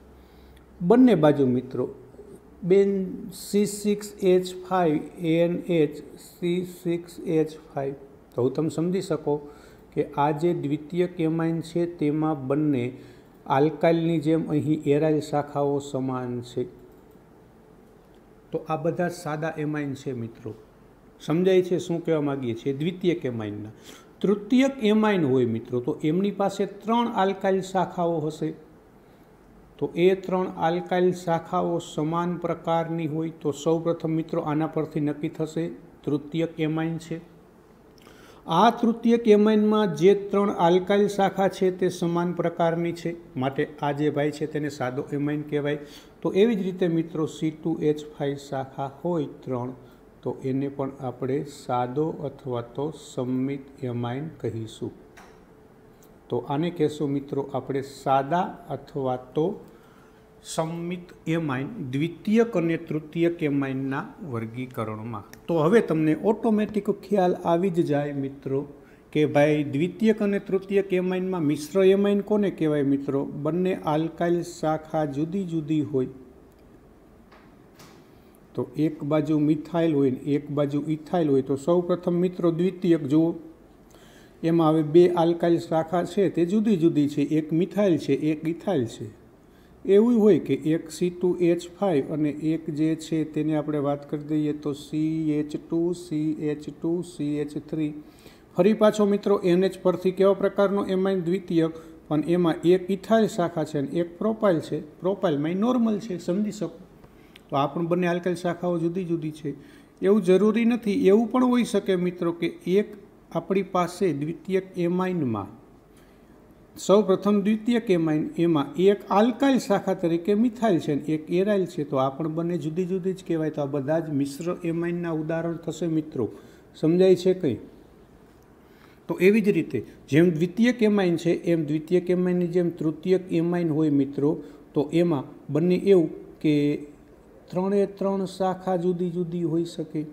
બંને બાજુ મિત્રો C6H5NH C6H5, તો તમે સમજી શકો કે આ જે દ્વિતીયક એમાઇન છે તેમાં બંને આલ્કાઇલની જેમ અહીં એરાઇલ શાખાઓ સમાન છે. તો આ બધા સાદા એમાઇન છે મિત્રો. સમજાય છે શું કહેવા માગીએ છીએ? દ્વિતીયક એમાઇનના. તૃતીયક એમાઇન હોય મિત્રો તો એમની પાસે 3 આલ્કાઇલ શાખાઓ હશે. તો એ 3 આલ્કાઇલ શાખાઓ સમાન પ્રકારની હોય તો સૌપ્રથમ મિત્રો આના પરથી નક્કી થશે તૃતીયક એમાઇન છે. આ તૃતીયક એમાઇનમાં જે 3 આલ્કાઇલ શાખા છે તે સમાન પ્રકારની છે, માટે આ જે ભાઈ છે તેને સાદો એમાઇન કહેવાય. તો એવી જ રીતે મિત્રો C2H5 શાખા હોય 3 તો એને પણ આપણે સાદો અથવા તો સમમિત એમાઇન કહીશું. તો આને કહેશું મિત્રો આપણે સાદા અથવા તો સમમિત એમાઇન દ્વિતીયક અને તૃતીયક એમાઇનના વર્ગીકરણમાં. તો હવે તમને ઓટોમેટિક ખ્યાલ આવી જ જાય મિત્રો કે ભાઈ દ્વિતીયક અને તૃતીયક એમાઇનમાં મિશ્ર એમાઇન કોને કહેવાય મિત્રો? બંને આલ્કાઇલ શાખા જુદી જુદી હોય તો એક બાજુ મિથાઇલ હોય ને એક બાજુ ઇથાઇલ હોય તો સૌપ્રથમ મિત્રો દ્વિતીયક જુઓ, એમાં હવે 2 આલ્કાઇલ શાખા છે તે જુદી જુદી છે, એક મિથાઇલ છે એક ઇથાઇલ છે. એવું હોય કે એક C2H5 અને એક જે છે તેને આપણે વાત કરી દઈએ તો CH2 CH2 CH3. ફરી પાછો મિત્રો NH પરથી કેવા પ્રકારનો એમાઇન દ્વિતીયક? પણ એમાં એક ઇથાઇલ શાખા છે અને એક પ્રોપાઇલ છે. પ્રોપાઇલમાં નોર્મલ છે, સમજી શકો. તો આ પણ બંને આલ્કાઇલ શાખાઓ જુદી જુદી છે. એવું જરૂરી નથી. એવું પણ હોઈ શકે મિત્રો કે એક આપણી પાસે દ્વિતીયક એમાઇનમાં સૌ પ્રથમ દ્વિતીયક એમાઇન એમાં એક આલ્કાઇલ શાખા તરીકે મિથાઇલ છે અને એક એરાઇલ છે. તો આ પણ બંને જુદી જુદી જ કહેવાય. તો આ બધા જ મિશ્ર એમાઇનના ઉદાહરણ થશે મિત્રો. સમજાય છે કંઈ? તો એવી જ રીતે જેમ દ્વિતીયક એમાઇન છે એમ દ્વિતીયક એમાઇનની જેમ તૃતીયક એમાઇન હોય મિત્રો. તો એમાં બંને એવું કે 3 શાખા જુદી જુદી હોઈ શકે.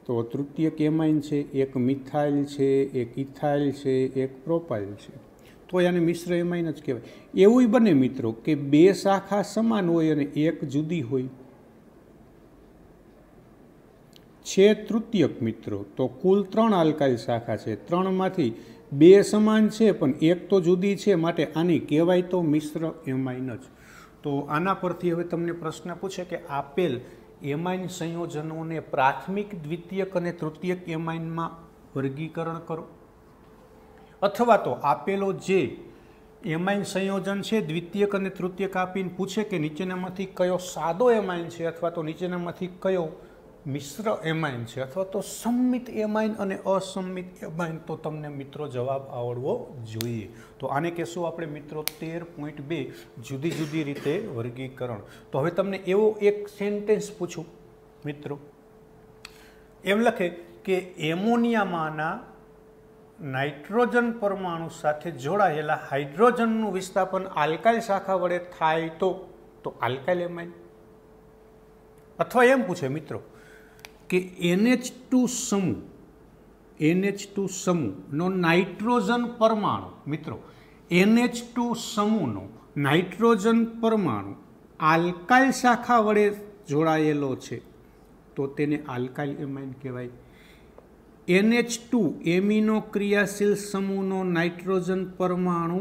તો તૃતીયક એમાઇન છે, એક મિથાઇલ છે, એક ઇથાઇલ છે, એક પ્રોપાઇલ છે. તો આને મિશ્ર એમાઇન જ કહેવાય. એવું બને મિત્રો કે 2 શાખા સમાન હોય અને એક જુદી હોય. છે તૃતીયક મિત્રો. તો કુલ 3 આલ્કાઇલ શાખા છે. 3માંથી 2 સમાન છે પણ એક તો જુદી છે, માટે આની કહેવાય તો મિશ્ર એમાઇન જ. તો આના પરથી હવે તમને પ્રશ્ન પૂછે કે આપેલ એમાઇન સંયોજનોને પ્રાથમિક, દ્વિતીયક અને તૃતીયક એમાઇનમાં વર્ગીકરણ કરો. અથવા તો આપેલો જે એમાઇન સંયોજન છે દ્વિતીયક અને તૃતીયક આપીને પૂછે કે નીચેનામાંથી કયો સાદો એમાઇન છે અથવા તો નીચેનામાંથી કયો મિશ્ર એમાઇન છે અથવા તો સંમિત એમાઇન અને અસંમિત એમાઇન, તો તમને મિત્રો જવાબ આવડવો જોઈએ. તો આને કહેશું આપણે મિત્રો 13.2 જુદી જુદી રીતે વર્ગીકરણ. તો હવે તમને એવો એક સેન્ટેન્સ પૂછું મિત્રો. એમ લખે કે એમોનિયામાંના નાઇટ્રોજન પરમાણુ સાથે જોડાયેલા હાઇડ્રોજનનું વિસ્થાપન આલ્કાઇલ શાખા વડે થાય તો આલ્કાઇલ એમાઇન. અથવા એમ પૂછે મિત્રો કે NH2 સમૂહનો નાઇટ્રોજન પરમાણુ મિત્રો NH2 સમૂહનો નાઇટ્રોજન પરમાણુ આલ્કાઇલ શાખા વડે જોડાયેલો છે તો તેને આલ્કાઇલ એમાઇન કહેવાય. NH2 એમિનો ક્રિયાશીલ સમૂહનો નાઇટ્રોજન પરમાણુ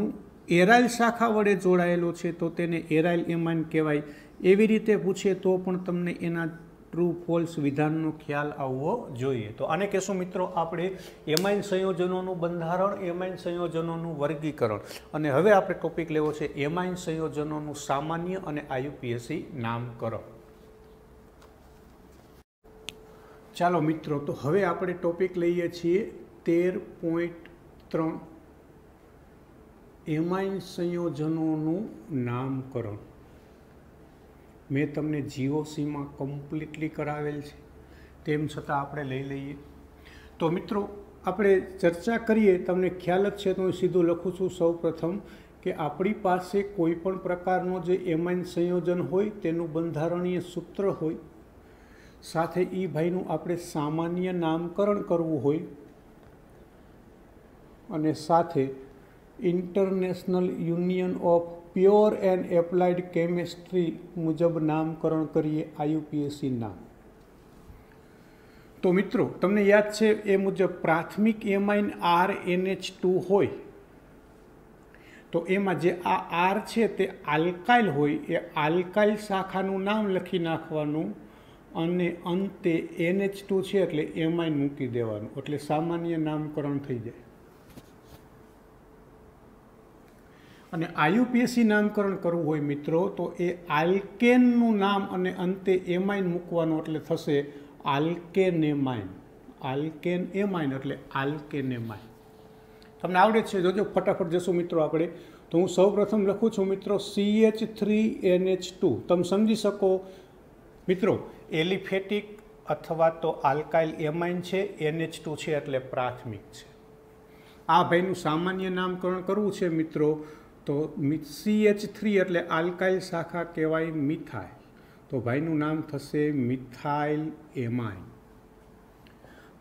એરાઇલ શાખા વડે જોડાયેલો છે તો તેને એરાઇલ એમાઇન કહેવાય. એવી રીતે પૂછે તો પણ તમને એના ટ્રુ ફોલ્સ વિધાનનો ખ્યાલ આવવો જોઈએ. તો આને કહેશું મિત્રો આપણે એમાઇન સંયોજનોનું બંધારણ, એમાઇન સંયોજનોનું વર્ગીકરણ. અને હવે આપણે ટોપિક લેવો છે એમાઇન સંયોજનોનું સામાન્ય અને IUPAC નામકરણ. ચાલો મિત્રો, તો હવે આપણે ટોપિક લઈએ છીએ 13.3 એમાઇન સંયોજનોનું નામકરણ. મેં તમને GOCમાં કમ્પ્લીટલી કરાવેલ છે, તેમ છતાં આપણે લઈ લઈએ. તો મિત્રો આપણે ચર્ચા કરીએ, તમને ખ્યાલ જ છે તો હું સીધું લખું છું. સૌ પ્રથમ કે આપણી પાસે કોઈ પણ પ્રકારનો જે એમાઇન સંયોજન હોય તેનું બંધારણીય સૂત્ર હોય, સાથે એ ભાઈનું આપણે સામાન્ય નામકરણ કરવું હોય અને સાથે international union of pure and applied chemistry મુજબ નામકરણ કરીએ IUPAC નામ. તો મિત્રો તમને યાદ છે એ મુજબ પ્રાથમિક એમાઇન RNH2 હોય તો એમાં જે આ R છે તે આલ્કાઇલ હોય, એ આલ્કાઇલ શાખાનું નામ લખી નાખવાનું અને અંતે NH2 છે એટલે એમાઇન મૂકી દેવાનું, એટલે સામાન્ય નામકરણ થઈ જાય. અને IUPAC નામકરણ કરવું હોય મિત્રો તો એ આલ્કેનનું નામ અને અંતે એમાઇન મૂકવાનું, એટલે થશે આલ્કેનેમાઇન. આલ્કેન એમાઇન એટલે આલ્કેનેમાઇન. તમને આવડે છે, જોજો ફટાફટ જશું મિત્રો આપણે. તો હું સૌ પ્રથમ લખું છું મિત્રો CH3NH2. તમે સમજી શકો મિત્રો એલિફેટિક અથવા તો આલ્કાઇલ એમાઇન છે, NH2 છે એટલે પ્રાથમિક છે. આ ભાઈનું સામાન્ય નામકરણ કરવું છે મિત્રો તો CH3 એટલે આલ્કાઇલ શાખા કહેવાય મિથાઇલ, તો ભાઈનું નામ થશે મિથાઇલ એમાઇન.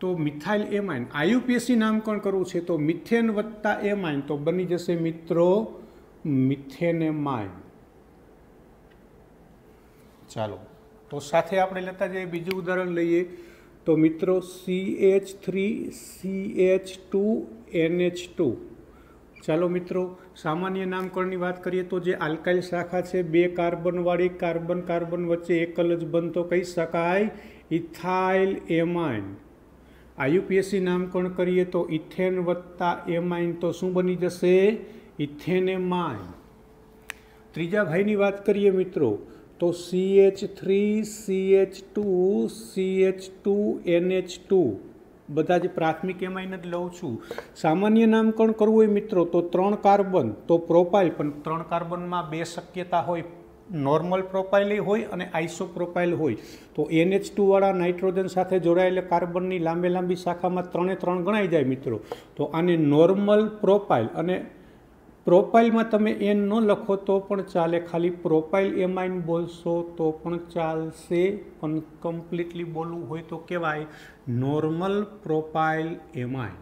તો મિથાઇલ એમાઇન IUPAC નામકરણ કરવું છે તો મિથેન વત્તા એમાઇન તો બની જશે મિત્રો મિથેનેમાઇન. ચાલો તો સાથે આપણે લેતા જઈએ બીજું ઉદાહરણ લઈએ તો મિત્રો CH3CH2NH2. ચાલો મિત્રો સામાન્ય નામકરણની વાત કરીએ તો જે આલ્કાઇલ શાખા છે 2 કાર્બનવાળી, કાર્બન કાર્બન વચ્ચે એકલ જ બનતો કહી શકાય ઇથાઇલ એમાઇન. IUPAC નામકરણ કરીએ તો ઇથેન વત્તા એમાઇન તો શું બની જશે? ઇથેનેમાઇન. ત્રીજા ભાઈની વાત કરીએ મિત્રો તો CH3CH2CH2NH2 બધા જ પ્રાથમિક એમાઇન જ લઉં છું. સામાન્ય નામકરણ કરવું હોય મિત્રો તો 3 કાર્બન તો પ્રોપાઇલ, પણ 3 કાર્બનમાં 2 શક્યતા હોય, નોર્મલ પ્રોપાઇલ હોય અને આઇસોપ્રોપાઇલ હોય. તો NH2 વાળા નાઇટ્રોજન સાથે જોડાયેલા કાર્બનની લાંબી શાખામાં 3 ગણાઈ જાય મિત્રો. તો આને નોર્મલ પ્રોપાઇલ, અને પ્રોપાઇલમાં તમે N ન લખો તો પણ ચાલે, ખાલી પ્રોપાઇલ એમાઇન બોલશો તો પણ ચાલશે, પણ કમ્પ્લીટલી બોલવું હોય તો કહેવાય નોર્મલ પ્રોપાઇલ એમાઇન.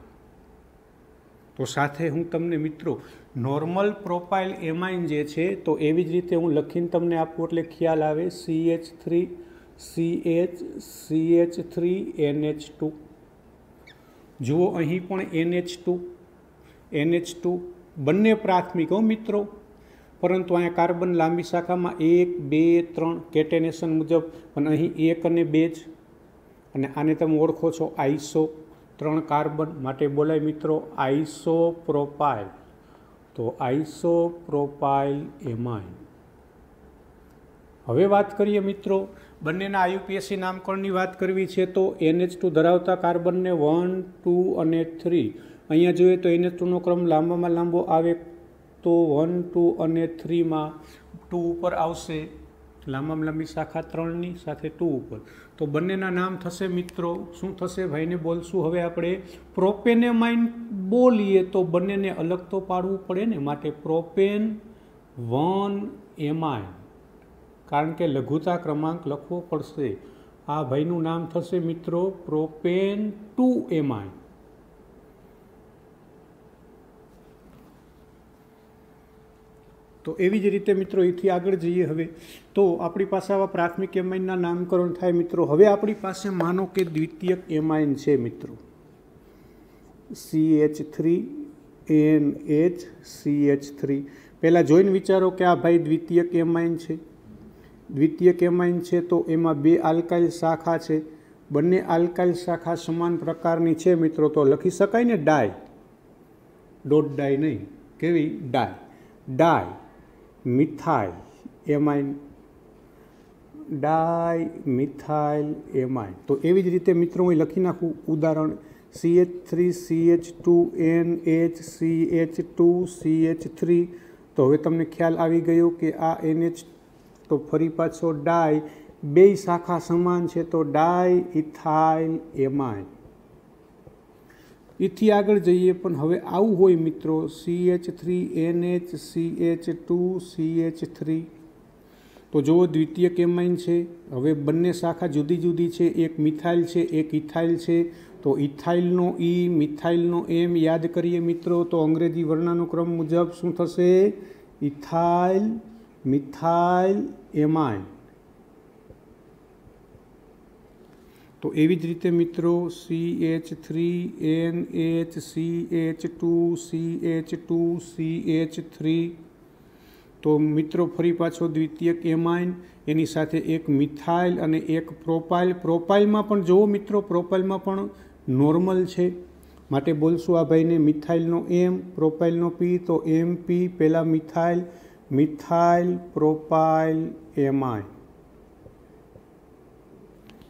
તો સાથે હું તમને મિત્રો નોર્મલ પ્રોપાઇલ એમાઇન જે છે તો એવી જ રીતે હું લખીને તમને આપું એટલે ખ્યાલ આવે. CH3CH3NH2. જુઓ અહીં પણ NH2 બંને પ્રાથમિક હો મિત્રો, પરંતુ અહીંયા કાર્બન લાંબી શાખામાં 1, 2, 3 કેટેનેશન મુજબ, પણ અહીં 1 અને 2 જ. અને આને તમે ઓળખો છો આઈસો, 3 કાર્બન માટે બોલાય મિત્રો આઈસોપ્રોપાઇલ. તો આઈસોપ્રોપાઇલ એમાઇન. હવે વાત કરીએ મિત્રો બંનેના IUPAC નામકરણની વાત કરવી છે તો NH2 ધરાવતા કાર્બનને 1, 2 અને 3. અહીંયા જોઈએ તો NH2નો ક્રમ લાંબામાં લાંબો આવે તો 1, 2 અને 3માં 2 ઉપર આવશે, લાંબામાં લાંબી શાખા 3ની સાથે 2 ઉપર. તો બંનેના નામ થશે મિત્રો, શું થશે ભાઈને બોલશું હવે આપણે. પ્રોપેનેમાઇન બોલીએ તો બંનેને અલગ તો પાડવું પડે ને, માટે પ્રોપેન 1 એમાઇન, કારણ કે લઘુતા ક્રમાંક લખવો પડશે. આ ભાઈનું નામ થશે મિત્રો પ્રોપેન 2 એમાઇન. તો એવી જ રીતે મિત્રો એથી આગળ જઈએ. હવે તો આપણી પાસે આવા પ્રાથમિક એમાઇનના નામકરણ થાય મિત્રો. હવે આપણી પાસે માનો કે દ્વિતીયક એમાઇન છે મિત્રો, CH3NH3. પહેલાં જોઈને વિચારો કે આ ભાઈ દ્વિતીયક એમાઇન છે. દ્વિતીયક એમાઇન છે તો એમાં 2 આલ્કાઇલ શાખા છે. બંને આલ્કાઇલ શાખા સમાન પ્રકારની છે મિત્રો, તો લખી શકાય ને ડાય. ડોટ ડાય નહીં, કેવી? ડાય મિથાઇલ એમાઇન. ડાય મિથાઇલ એમાઇન. તો એવી જ રીતે મિત્રો હું લખી નાખું ઉદાહરણ CH3CH2NH2CH3. તો હવે તમને ખ્યાલ આવી ગયો કે આ NH તો ફરી પાછો ડાય, 2 શાખા સમાન છે તો ડાય ઇથાઇલ એમાઇન. એથી આગળ જઈએ પણ હવે આવું હોય મિત્રો CH3NH2CH3. તો જુઓ દ્વિતીયક એમાઇન છે. હવે બંને શાખા જુદી જુદી છે, એક મિથાઇલ છે એક ઇથાઇલ છે. તો ઇથાઇલનો E, મિથાઇલનો M યાદ કરીએ મિત્રો તો અંગ્રેજી વર્ણાનુક્રમ મુજબ શું થશે? Ethyl methyl amine. તો એવી જ રીતે મિત્રો CH3NH2CH2CH3. તો મિત્રો ફરી પાછો દ્વિતીયક એમાઇન, એની સાથે એક મિથાઇલ અને એક પ્રોપાઇલ. પ્રોપાઇલમાં પણ જુઓ મિત્રો, પ્રોપાઇલમાં પણ નોર્મલ છે, માટે બોલશું આ ભાઈને મિથાઇલનો M, પ્રોપાઇલનો P. તો MP પહેલાં મિથાઇલ પ્રોપાઇલ એમાઇન.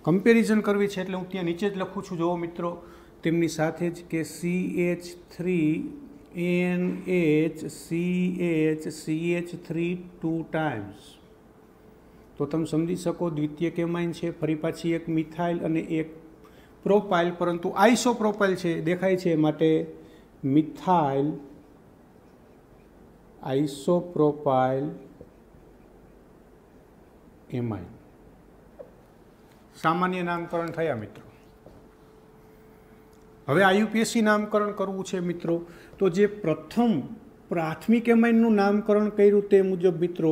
કમ્પેરિઝન કરવી છે એટલે હું ત્યાં નીચે જ લખું છું. જુઓ મિત્રો તેમની સાથે જ કે CH3NHCH3 2 times. તો તમે સમજી શકો દ્વિતીયક એમાઇન છે, ફરી પાછી એક મિથાઇલ અને એક પ્રોપાઇલ, પરંતુ આઇસોપ્રોપાઇલ છે દેખાય છે, માટે મિથાઇલ આઇસોપ્રોપાઇલ એમાઇન. સામાન્ય નામકરણ થયા મિત્રો. હવે IUPAC નામકરણ કરવું છે મિત્રો. તો જે પ્રથમ પ્રાથમિક એમાઇનનું નામકરણ કર્યું તે મુજબ મિત્રો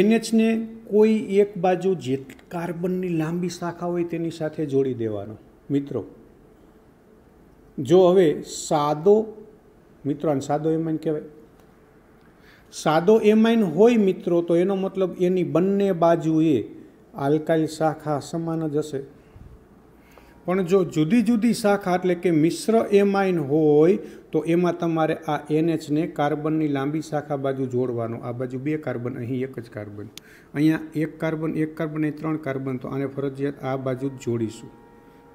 NHને કોઈ એક બાજુ જે કાર્બનની લાંબી શાખા હોય તેની સાથે જોડી દેવાનો મિત્રો. જો હવે સાદો મિત્રો, આને સાદો એમાઇન કહેવાય. સાદો એમાઇન હોય મિત્રો તો એનો મતલબ એની બંને બાજુએ આલ્કાઇલ શાખા સમાન જ હશે. પણ જો જુદી જુદી શાખા એટલે કે મિશ્ર એમાઇન હોય તો એમાં તમારે આ NH ને કાર્બનની લાંબી શાખા બાજુ જોડવાનો. આ બાજુ 2 કાર્બન, અહીં એક જ કાર્બન, અહીંયા 1 કાર્બન 1 કાર્બન, અહીં 3 કાર્બન, તો આને ફરજિયાત આ બાજુ જ જોડીશું.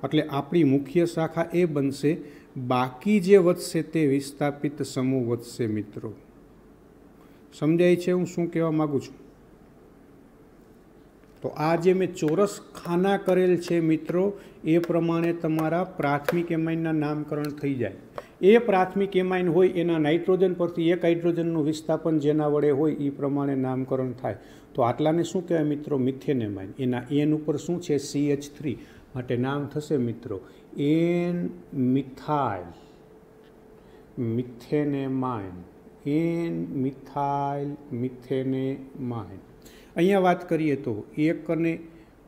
એટલે આપણી મુખ્ય શાખા એ બનશે. બાકી જે વધશે તે વિસ્થાપિત સમૂહ વધશે. મિત્રો સમજાય છે હું શું કહેવા માગું છું? તો આ જે મેં ચોરસ ખાના કરેલ છે મિત્રો, એ પ્રમાણે તમારા પ્રાથમિક એમાઇનના નામકરણ થઈ જાય. એ પ્રાથમિક એમાઇન હોય એના નાઇટ્રોજન પરથી એક હાઇડ્રોજનનું વિસ્થાપન જેના વડે હોય એ પ્રમાણે નામકરણ થાય. તો આટલાને શું કહેવાય મિત્રો? Methane amine. એના એન ઉપર શું છે? CH3. માટે નામ થશે મિત્રો N methyl methanamine. N methyl methanamine. અહીંયા વાત કરીએ તો 1 અને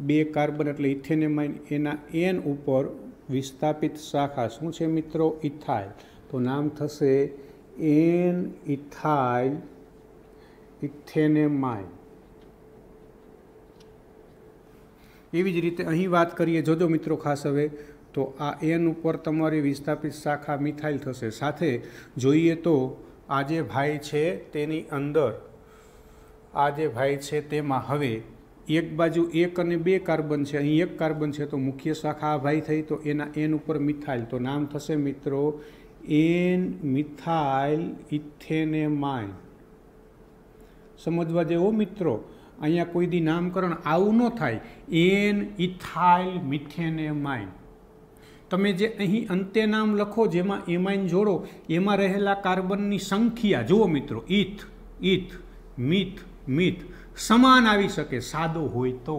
2 કાર્બન એટલે ઇથેનેમાઇન, એના એન ઉપર વિસ્થાપિત શાખા શું છે મિત્રો? ઇથાઇલ. તો નામ થશે એન ઇથાઇલ ઇથેનેમાઇન. એવી જ રીતે અહીં વાત કરીએ, જોજો મિત્રો ખાસ હવે, તો આ એન ઉપર તમારી વિસ્થાપિત શાખા મિથાઇલ થશે. સાથે જોઈએ તો આ જે ભાઈ છે તેની અંદર, આ જે ભાઈ છે તેમાં હવે એક બાજુ 1 અને 2 કાર્બન છે, અહીં 1 કાર્બન છે, તો મુખ્ય શાખા આ ભાઈ થઈ. તો એના એન ઉપર મિથાઇલ, તો નામ થશે મિત્રો એન મિથાઇલ ઇથેનેમાઇન. સમજવા જેવો મિત્રો, અહીંયા કોઈ દી નામકરણ આવું ન થાય. N ethyl methanamine. તમે જે અહીં અંતે નામ લખો, જેમાં એમાઇન જોડો, એમાં રહેલા કાર્બનની સંખ્યા જુઓ મિત્રો, ઇથ ઇથ મિથ મિથ સમાન આવી શકે સાદો હોય તો.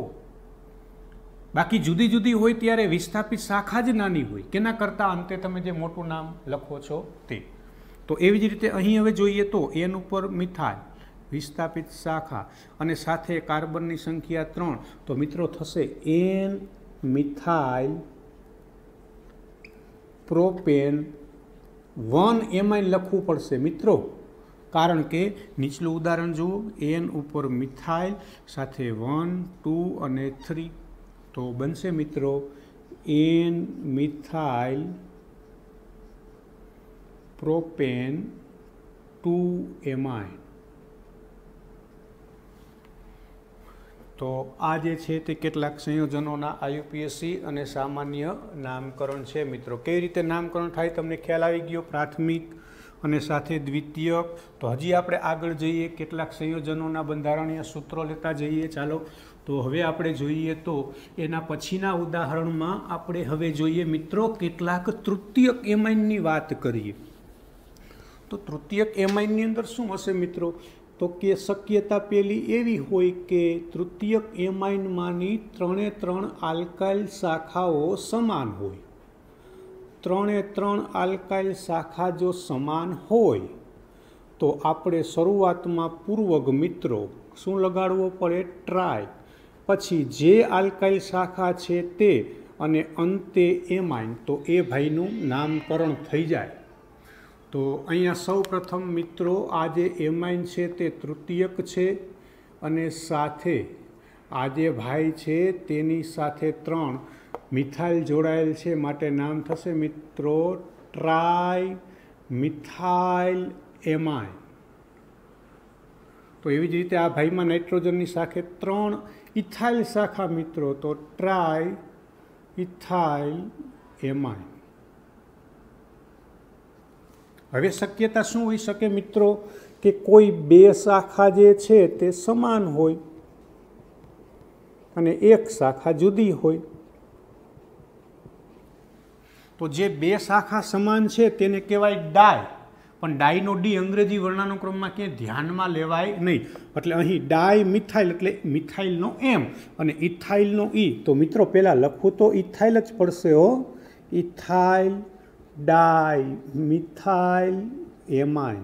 બાકી જુદી જુદી હોય ત્યારે વિસ્થાપિત શાખા જ નાની હોય. કેના કરતાં અંતે તમે જે મોટું નામ લખો છો તે. તો એવી જ રીતે અહીં હવે જોઈએ તો એન ઉપર મિથાઇલ વિસ્થાપિત શાખા અને સાથે કાર્બનની સંખ્યા 3. તો મિત્રો થશે એન મિથાઇલ પ્રોપેન 1 એમાઇન લખવું પડશે મિત્રો, કારણ કે નીચલું ઉદાહરણ જુઓ, એન ઉપર મિથાઇલ સાથે 1 2 અને 3. તો બનશે મિત્રો એન મિથાઇલ પ્રોપેન 2 એમાઇન. તો આ જે છે તે કેટલાક સંયોજનોના IUPAC અને સામાન્ય નામકરણ છે મિત્રો. કેવી રીતે નામકરણ થાય તમને ખ્યાલ આવી ગયો, પ્રાથમિક અને સાથે દ્વિતીયક. તો હજી આપણે આગળ જઈએ, કેટલાક સંયોજનોના બંધારણીય સૂત્રો લેતા જઈએ. ચાલો તો હવે આપણે જોઈએ તો એના પછીના ઉદાહરણમાં આપણે હવે જોઈએ મિત્રો કેટલાક તૃતીયક એમાઇનની વાત કરીએ. તો તૃતીયક એમાઇનની અંદર શું હશે મિત્રો? તો કે શક્યતા પેલી એવી હોય કે તૃતીયક એમાઇનમાંની 3 આલ્કાઇલ શાખાઓ સમાન હોય. 3 આલ્કાઇલ શાખા જો સમાન હોય તો આપણે શરૂઆતમાં પૂર્વક મિત્રો શું લગાડવો પડે? ટ્રાય. પછી જે આલ્કાઇલ શાખા છે તે અને અંતે એમાઇન, તો એ ભાઈનું નામકરણ થઈ જાય. તો અહીંયા સૌ પ્રથમ મિત્રો આ જે એમાઇન છે તે તૃતીયક છે અને સાથે આ જે ભાઈ છે તેની સાથે 3 મિથાઇલ જોડાયેલ છે, માટે નામ થશે મિત્રો ટ્રાય મિથાઇલ એમાઇન. તો એવી જ રીતે આ ભાઈમાં નાઇટ્રોજનની સાથે 3 ઇથાઇલ શાખા મિત્રો, તો ટ્રાય ઇથાઇલ એમાઇન. હવે શક્યતા શું હોઈ શકે મિત્રો? કે કોઈ 2 શાખા જે છે તે સમાન હોય અને 1 શાખા જુદી હોય. તો જે 2 શાખા સમાન છે તેને કહેવાય ડાય, પણ ડાયનો ડી અંગ્રેજી વર્ણાનુક્રમમાં ક્યાંય ધ્યાનમાં લેવાય નહીં. એટલે અહીં ડાય મિથાઇલ એટલે મિથાઇલનો એમ અને ઇથાઇલનો ઈ. તો મિત્રો પહેલાં લખવું તો ઇથાઇલ જ પડશે હો. ઇથાઇલ ડાય મિથાઇલ એમાઇન.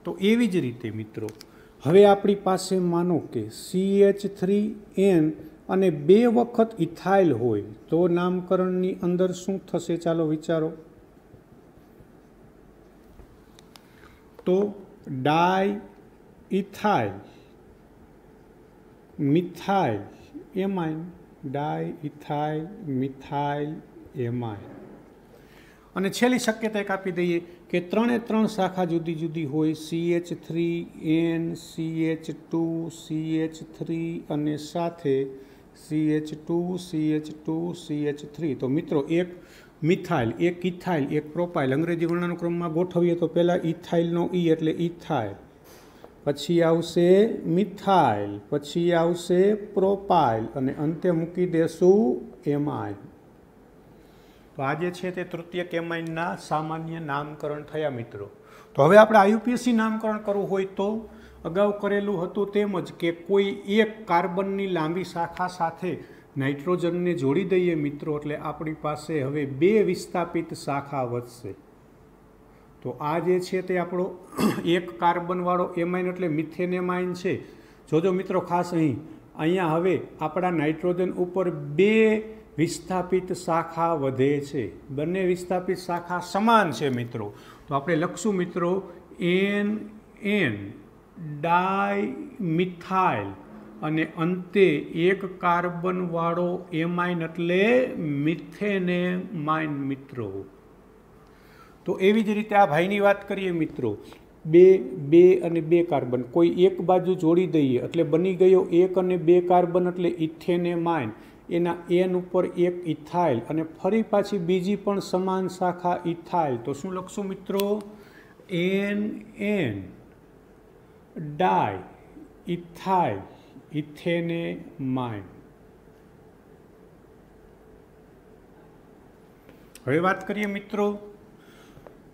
તો એવી જ રીતે મિત્રો હવે આપણી પાસે માનો કે CH3N અને 2 વખત ઇથાઇલ હોય તો નામકરણની અંદર શું થશે? ચાલો વિચારો. તો ડાય ઇથાઇલ મિથાઇલ એમાઇન, ડાય ઇથાઇલ મિથાઇલ એમાઇન. અને છેલ્લી શક્યતા એક આપી દઈએ કે 3 શાખા જુદી જુદી હોય, CH3N, CH2, CH3 અને સાથે CH2, CH2, CH3. તો મિત્રો એક મિથાઇલ, એક ઇથાઇલ, એક પ્રોપાઇલ. અંગ્રેજી વર્ણાનુક્રમમાં ગોઠવીએ તો પહેલાં ઇથાઇલનો ઈ એટલે ઇથાઇલ, પછી આવશે મિથાઇલ, પછી આવશે પ્રોપાઇલ અને અંતે મૂકી દેશું એમાઇન. તો આ જે છે તે તૃતીયક એમાઇનના સામાન્ય નામકરણ થયા મિત્રો. તો હવે આપણે IUPAC નામકરણ કરવું હોય તો અગાઉ કરેલું હતું તેમજ કે કોઈ એક કાર્બનની લાંબી શાખા સાથે નાઇટ્રોજનને જોડી દઈએ મિત્રો, એટલે આપણી પાસે હવે 2 વિસ્થાપિત શાખા વધશે. તો આ જે છે તે આપણો એક કાર્બનવાળો એમાઇન એટલે મિથેન એમાઇન છે. જોજો મિત્રો ખાસ અહીંયા હવે આપણા નાઇટ્રોજન ઉપર 2 વિસ્થાપિત શાખા વધે છે. બંને વિસ્થાપિત શાખા સમાન છે મિત્રો. તો આપણે લખશું મિત્રો NN ડાયમિથાઇલ અને અંતે એક કાર્બન વાળો એમાઇન એટલે મિથેનેમાઇન મિત્રો. તો એવી જ રીતે આ ભાઈની વાત કરીએ મિત્રો, 2 અને 2 કાર્બન કોઈ એક બાજુ જોડી દઈએ એટલે બની ગયો 1 અને 2 કાર્બન એટલે ઇથેનેમાઇન. એના N ઉપર એક ઇથાઇલ અને ફરી પાછી બીજી પણ સમાન શાખા ઇથાઇલ. તો શું લખશું મિત્રો? NN ડાય ઇથાઇલ ઇથેનેમાઇન. હવે વાત કરીએ મિત્રો,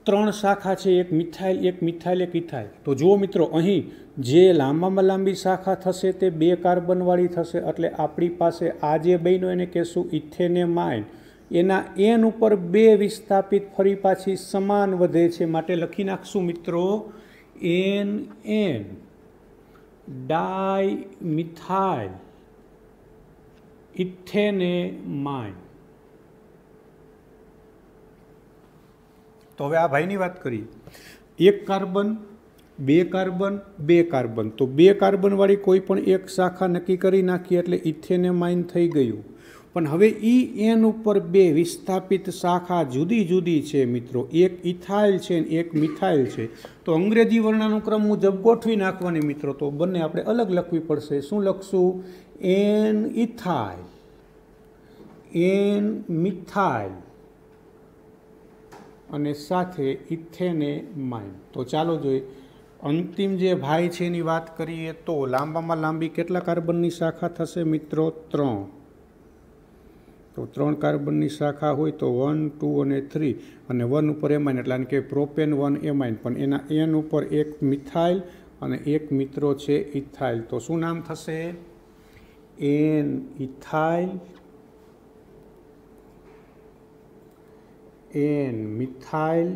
3 શાખા છે, એક મિથાઇલ, એક મિથાઇલ, એક ઇથાઇલ. તો જુઓ મિત્રો, અહીં જે લાંબામાં લાંબી શાખા થશે તે 2 કાર્બનવાળી થશે એટલે આપણી પાસે આ જે બન્યો એને કહેશું ઇથેનેમાઇન. એના N ઉપર 2 વિસ્થાપિત ફરી પાછી સમાન વધે છે માટે લખી નાખશું મિત્રો NN ડાયમિથાઇલ ઇથેનેમાઇન. તો હવે આ ભાઈની વાત કરીએ, 1 કાર્બન, 2 કાર્બન, 2 કાર્બન. તો 2 કાર્બનવાળી કોઈ પણ એક શાખા નક્કી કરી નાખીએ એટલે ઇથેનેમાઇન થઈ ગયું. પણ હવે N ઉપર 2 વિસ્થાપિત શાખા જુદી જુદી છે મિત્રો, એક ઇથાઇલ છે અને એક મિથાઇલ છે. તો અંગ્રેજી વર્ણાનુક્રમ મુજબ ગોઠવી નાખવાની મિત્રો. તો બંને આપણે અલગ લખવી પડશે. શું લખશું? N ઇથાઇલ, N મિથાઇલ અને સાથે ઇથેનેમાઇન. તો ચાલો જોઈએ અંતિમ જે ભાઈ છે એની વાત કરીએ તો લાંબામાં લાંબી કેટલા કાર્બનની શાખા થશે મિત્રો? 3. તો 3 કાર્બનની શાખા હોય તો 1, 2 અને 3 અને 1 ઉપર એમાઇન એટલે કે પ્રોપેન 1 એમાઇન. પણ એના N ઉપર એક મિથાઇલ અને એક મિત્રો છે ઇથાઇલ. તો શું નામ થશે? N ethyl, N methyl,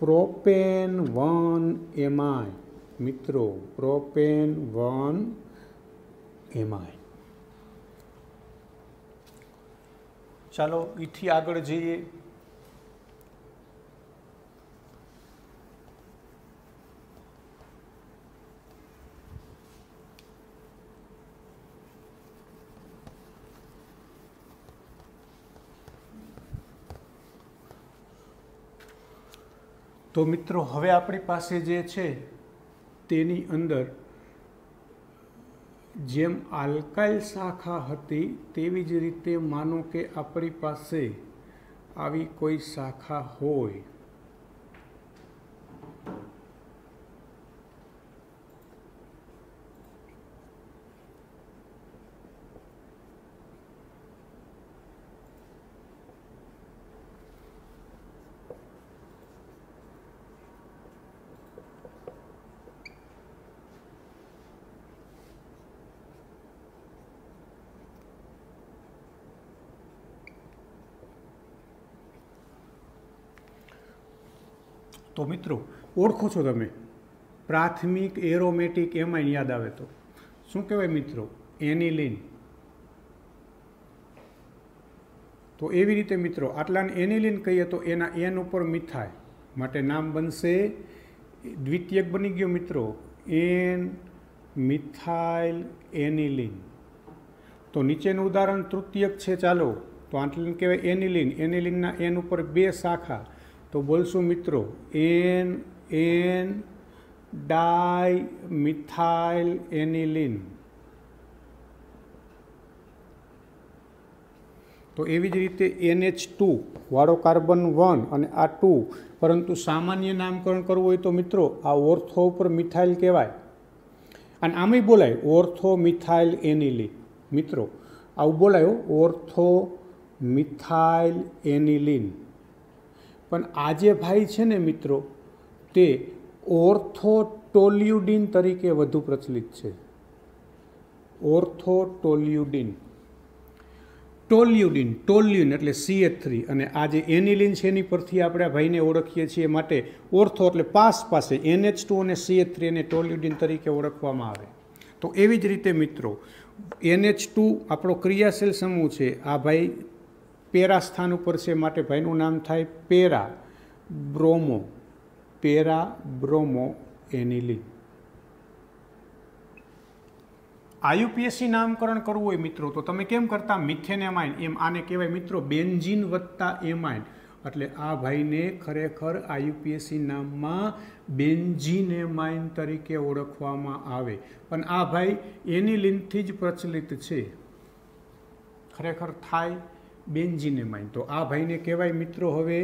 propane 1 amine મિત્રો, પ્રોપેન 1 એમાઇન. ચાલો એથી આગળ જઈએ. તો મિત્રો હવે આપણી પાસે જે છે તેની અંદર જેમ આલ્કાઇલ શાખા હતી તેવી જ રીતે માનો કે આપણી પાસે આવી કોઈ શાખા હોય તો મિત્રો ઓળખો છો તમે પ્રાથમિક એરોમેટિક એમાઇન યાદ આવે તો શું કહેવાય મિત્રો? એનિલિન. તો એવી રીતે મિત્રો આટલાને એનિલિન કહીએ તો એના N ઉપર મિથાઇલ માટે નામ બનશે દ્વિતીયક બની ગયો મિત્રો N મિથાઇલ એનિલિન. તો નીચેનું ઉદાહરણ તૃતીયક છે. ચાલો તો આટલું કહેવાય એનિલિન. એનિલિનના એન ઉપર 2 શાખા, તો બોલશું મિત્રો એન એન ડાય મિથાઇલ એનિલિન. તો એવી જ રીતે NH2 વાળો કાર્બન 1 અને આ 2, પરંતુ સામાન્ય નામકરણ કરવું હોય તો મિત્રો આ ઓર્થો ઉપર મિથાઇલ કહેવાય અને આમાંય બોલાય ઓર્થો મિથાઇલ એનિલિન. મિત્રો આવું બોલાયો ઓર્થો મિથાઇલ એનિલિન. પણ આ જે ભાઈ છે ને મિત્રો તે ઓર્થોટોલ્યુડિન તરીકે વધુ પ્રચલિત છે. ઓર્થોટોલ્યુડિન. ટોલ્યુડિન, ટોલ્યુન એટલે CH3 અને આ જે એનિલિન છે એની પરથી આપણે આ ભાઈને ઓળખીએ છીએ. માટે ઓર્થો એટલે પાસ પાસે NH2 અને CH3 એને ટોલ્યુડિન તરીકે ઓળખવામાં આવે. તો એવી જ રીતે મિત્રો NH2 આપણો ક્રિયાશીલ સમૂહ છે. આ ભાઈ પેરા સ્થાન ઉપર છે માટે ભાઈનું નામ થાય para bromo. Para bromo aniline. IUPAC નામકરણ કરવું હોય મિત્રો તો તમે કેમ કરતા? Methane amine. એમ આને કહેવાય મિત્રો બેન્ઝીન વત્તા એમાઇન. એટલે આ ભાઈને ખરેખર IUPAC નામમાં બેન્ઝીન એમાઇન તરીકે ઓળખવામાં આવે. પણ આ ભાઈ એનિલિનથી જ પ્રચલિત છે. ખરેખર થાય બેન્ઝીન એમાઇન. તો આ ભાઈને કહેવાય મિત્રો હવે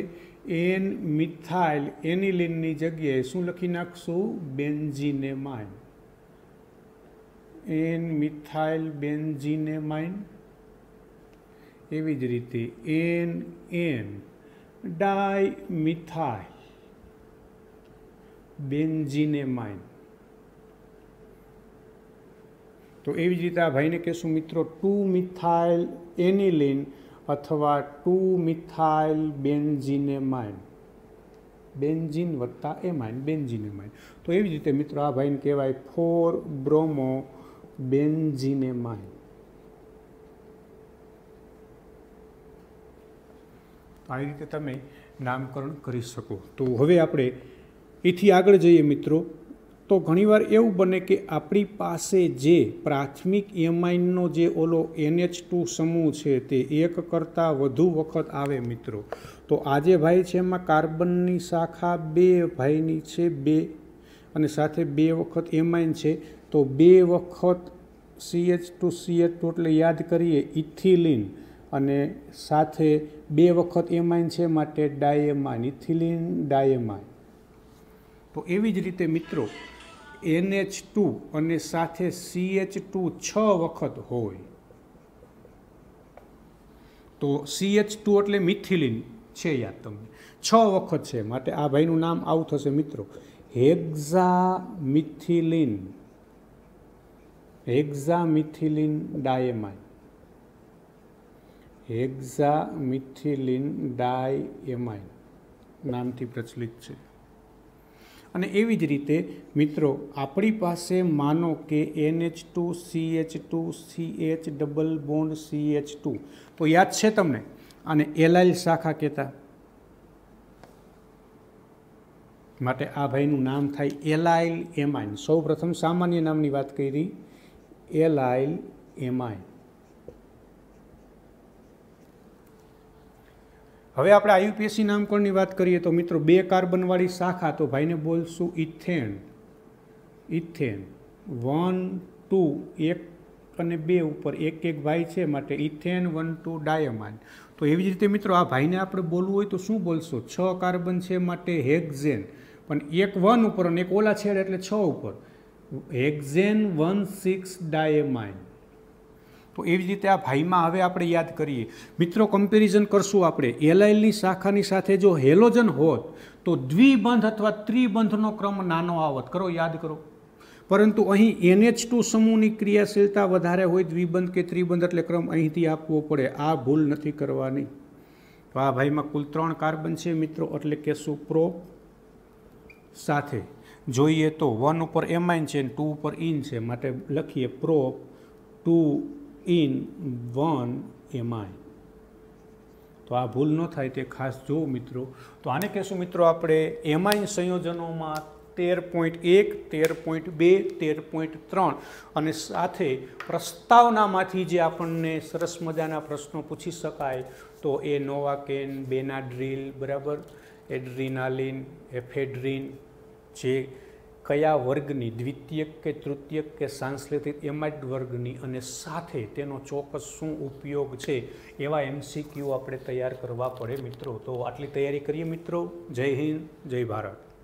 એન મિથાઇલ એનિલિનની જગ્યાએ શું લખી નાખશું? Benzene amine. N methyl benzenamine. એવી જ રીતે N N dimethyl benzenamine. તો એવી જ રીતે આ ભાઈને કહેશું મિત્રો 2 મિથાઇલ એનિલિન અથવા 2 મિથાઇલ બેન્ઝીનેમાઇન. બેન્ઝીન વત્તા એમાઇન બેન્ઝીનેમાઇન. તો એવી જ રીતે મિત્રો આ ભાઈને કહેવાય 4 બ્રોમો બેન્ઝીનેમાઇન. આવી રીતે તમે નામકરણ કરી શકો. તો હવે આપણે એથી આગળ જઈએ મિત્રો. તો ઘણીવાર એવું બને કે આપણી પાસે જે પ્રાથમિક એમાઇનનો જે ઓલો NH2 સમૂહ છે તે એક કરતાં વધુ વખત આવે મિત્રો. તો આ જે ભાઈ છે એમાં કાર્બનની શાખા 2 ભાઈની છે 2 અને સાથે 2 વખત એમાઇન છે. તો 2 વખત CH2 એટલે યાદ કરીએ ઇથિલિન અને સાથે 2 વખત એમાઇન છે માટે ડાયએમાઇન. ઇથિલિન ડાયએમાઇન. તો એવી જ રીતે મિત્રો NH2 અને સાથે CH2 6 વખત હોય તો CH2 એટલે મિથિલિન છે યાદ તમને 6 વખત છે માટે આ ભાઈનું નામ આવું થશે મિત્રો હેક્ઝામિથિલિન. હેક્ઝામિથિલિન ડાયએમાઇન. હેક્ઝામિથિલિન ડાયએમાઇન નામથી પ્રચલિત છે. અને એવી જ રીતે મિત્રો આપણી પાસે માનો કે NH2 CH2 CH double bond CH2 તો યાદ છે તમને આને એલાઇલ શાખા કહેતા. માટે આ ભાઈનું નામ થાય એલાઇલ એમાઇન. સૌ પ્રથમ સામાન્ય નામની વાત કરી એલાઇલ એમાઇન. હવે આપણે IUPAC નામકરણની વાત કરીએ તો મિત્રો 2 કાર્બનવાળી શાખા તો ભાઈને બોલશું ઇથેન. ઇથેન 1 2 1 અને 2 ઉપર એક એક ભાઈ છે માટે ઇથેન 1 2 ડાયમાઇન. તો એવી જ રીતે મિત્રો આ ભાઈને આપણે બોલવું હોય તો શું બોલશો? 6 કાર્બન છે માટે હેક્ઝેન. પણ એક 1 ઉપર અને એક ઓલા છેડે એટલે 6 ઉપર હેક્ઝેન 1,6 ડાયમાઇન. તો એવી જ રીતે આ ભાઈમાં હવે આપણે યાદ કરીએ મિત્રો કમ્પેરિઝન કરશું આપણે. એલાઇલની શાખાની સાથે જો હેલોજન હોત તો દ્વિબંધ અથવા ત્રિબંધનો ક્રમ નાનો આવત. કરો યાદ કરો. પરંતુ અહીં NH2 સમૂહની ક્રિયાશીલતા વધારે હોય દ્વિબંધ કે ત્રિબંધ એટલે ક્રમ અહીંથી આપવો પડે. આ ભૂલ નથી કરવાની. તો આ ભાઈમાં કુલ 3 કાર્બન છે મિત્રો એટલે કે પ્રો સાથે જોઈએ તો 1 ઉપર એમાઇન છે 2 ઉપર ઇન છે માટે લખીએ પ્રો 2 in 1 એમાઇન. તો આ ભૂલ ન થાય તે ખાસ જોવું મિત્રો. તો આને કહેશું મિત્રો આપણે એમાઇન સંયોજનોમાં 13.1, 13.2, 13.3 અને સાથે પ્રસ્તાવનામાંથી જે આપણને સરસ મજાના પ્રશ્નો પૂછી શકાય તો એ નોવાકેન, બેનાડ્રીલ, બરાબર, એડ્રીનાલિન, એફેડ્રીન, જે કયા વર્ગની, દ્વિતીયક કે તૃતીયક કે સાંશ્લેષિત એમાઇડ વર્ગની, અને સાથે તેનો ચોક્કસ શું ઉપયોગ છે એવા MCQ આપણે તૈયાર કરવા પડે મિત્રો. તો આટલી તૈયારી કરીએ મિત્રો. જય હિન્દ, જય ભારત.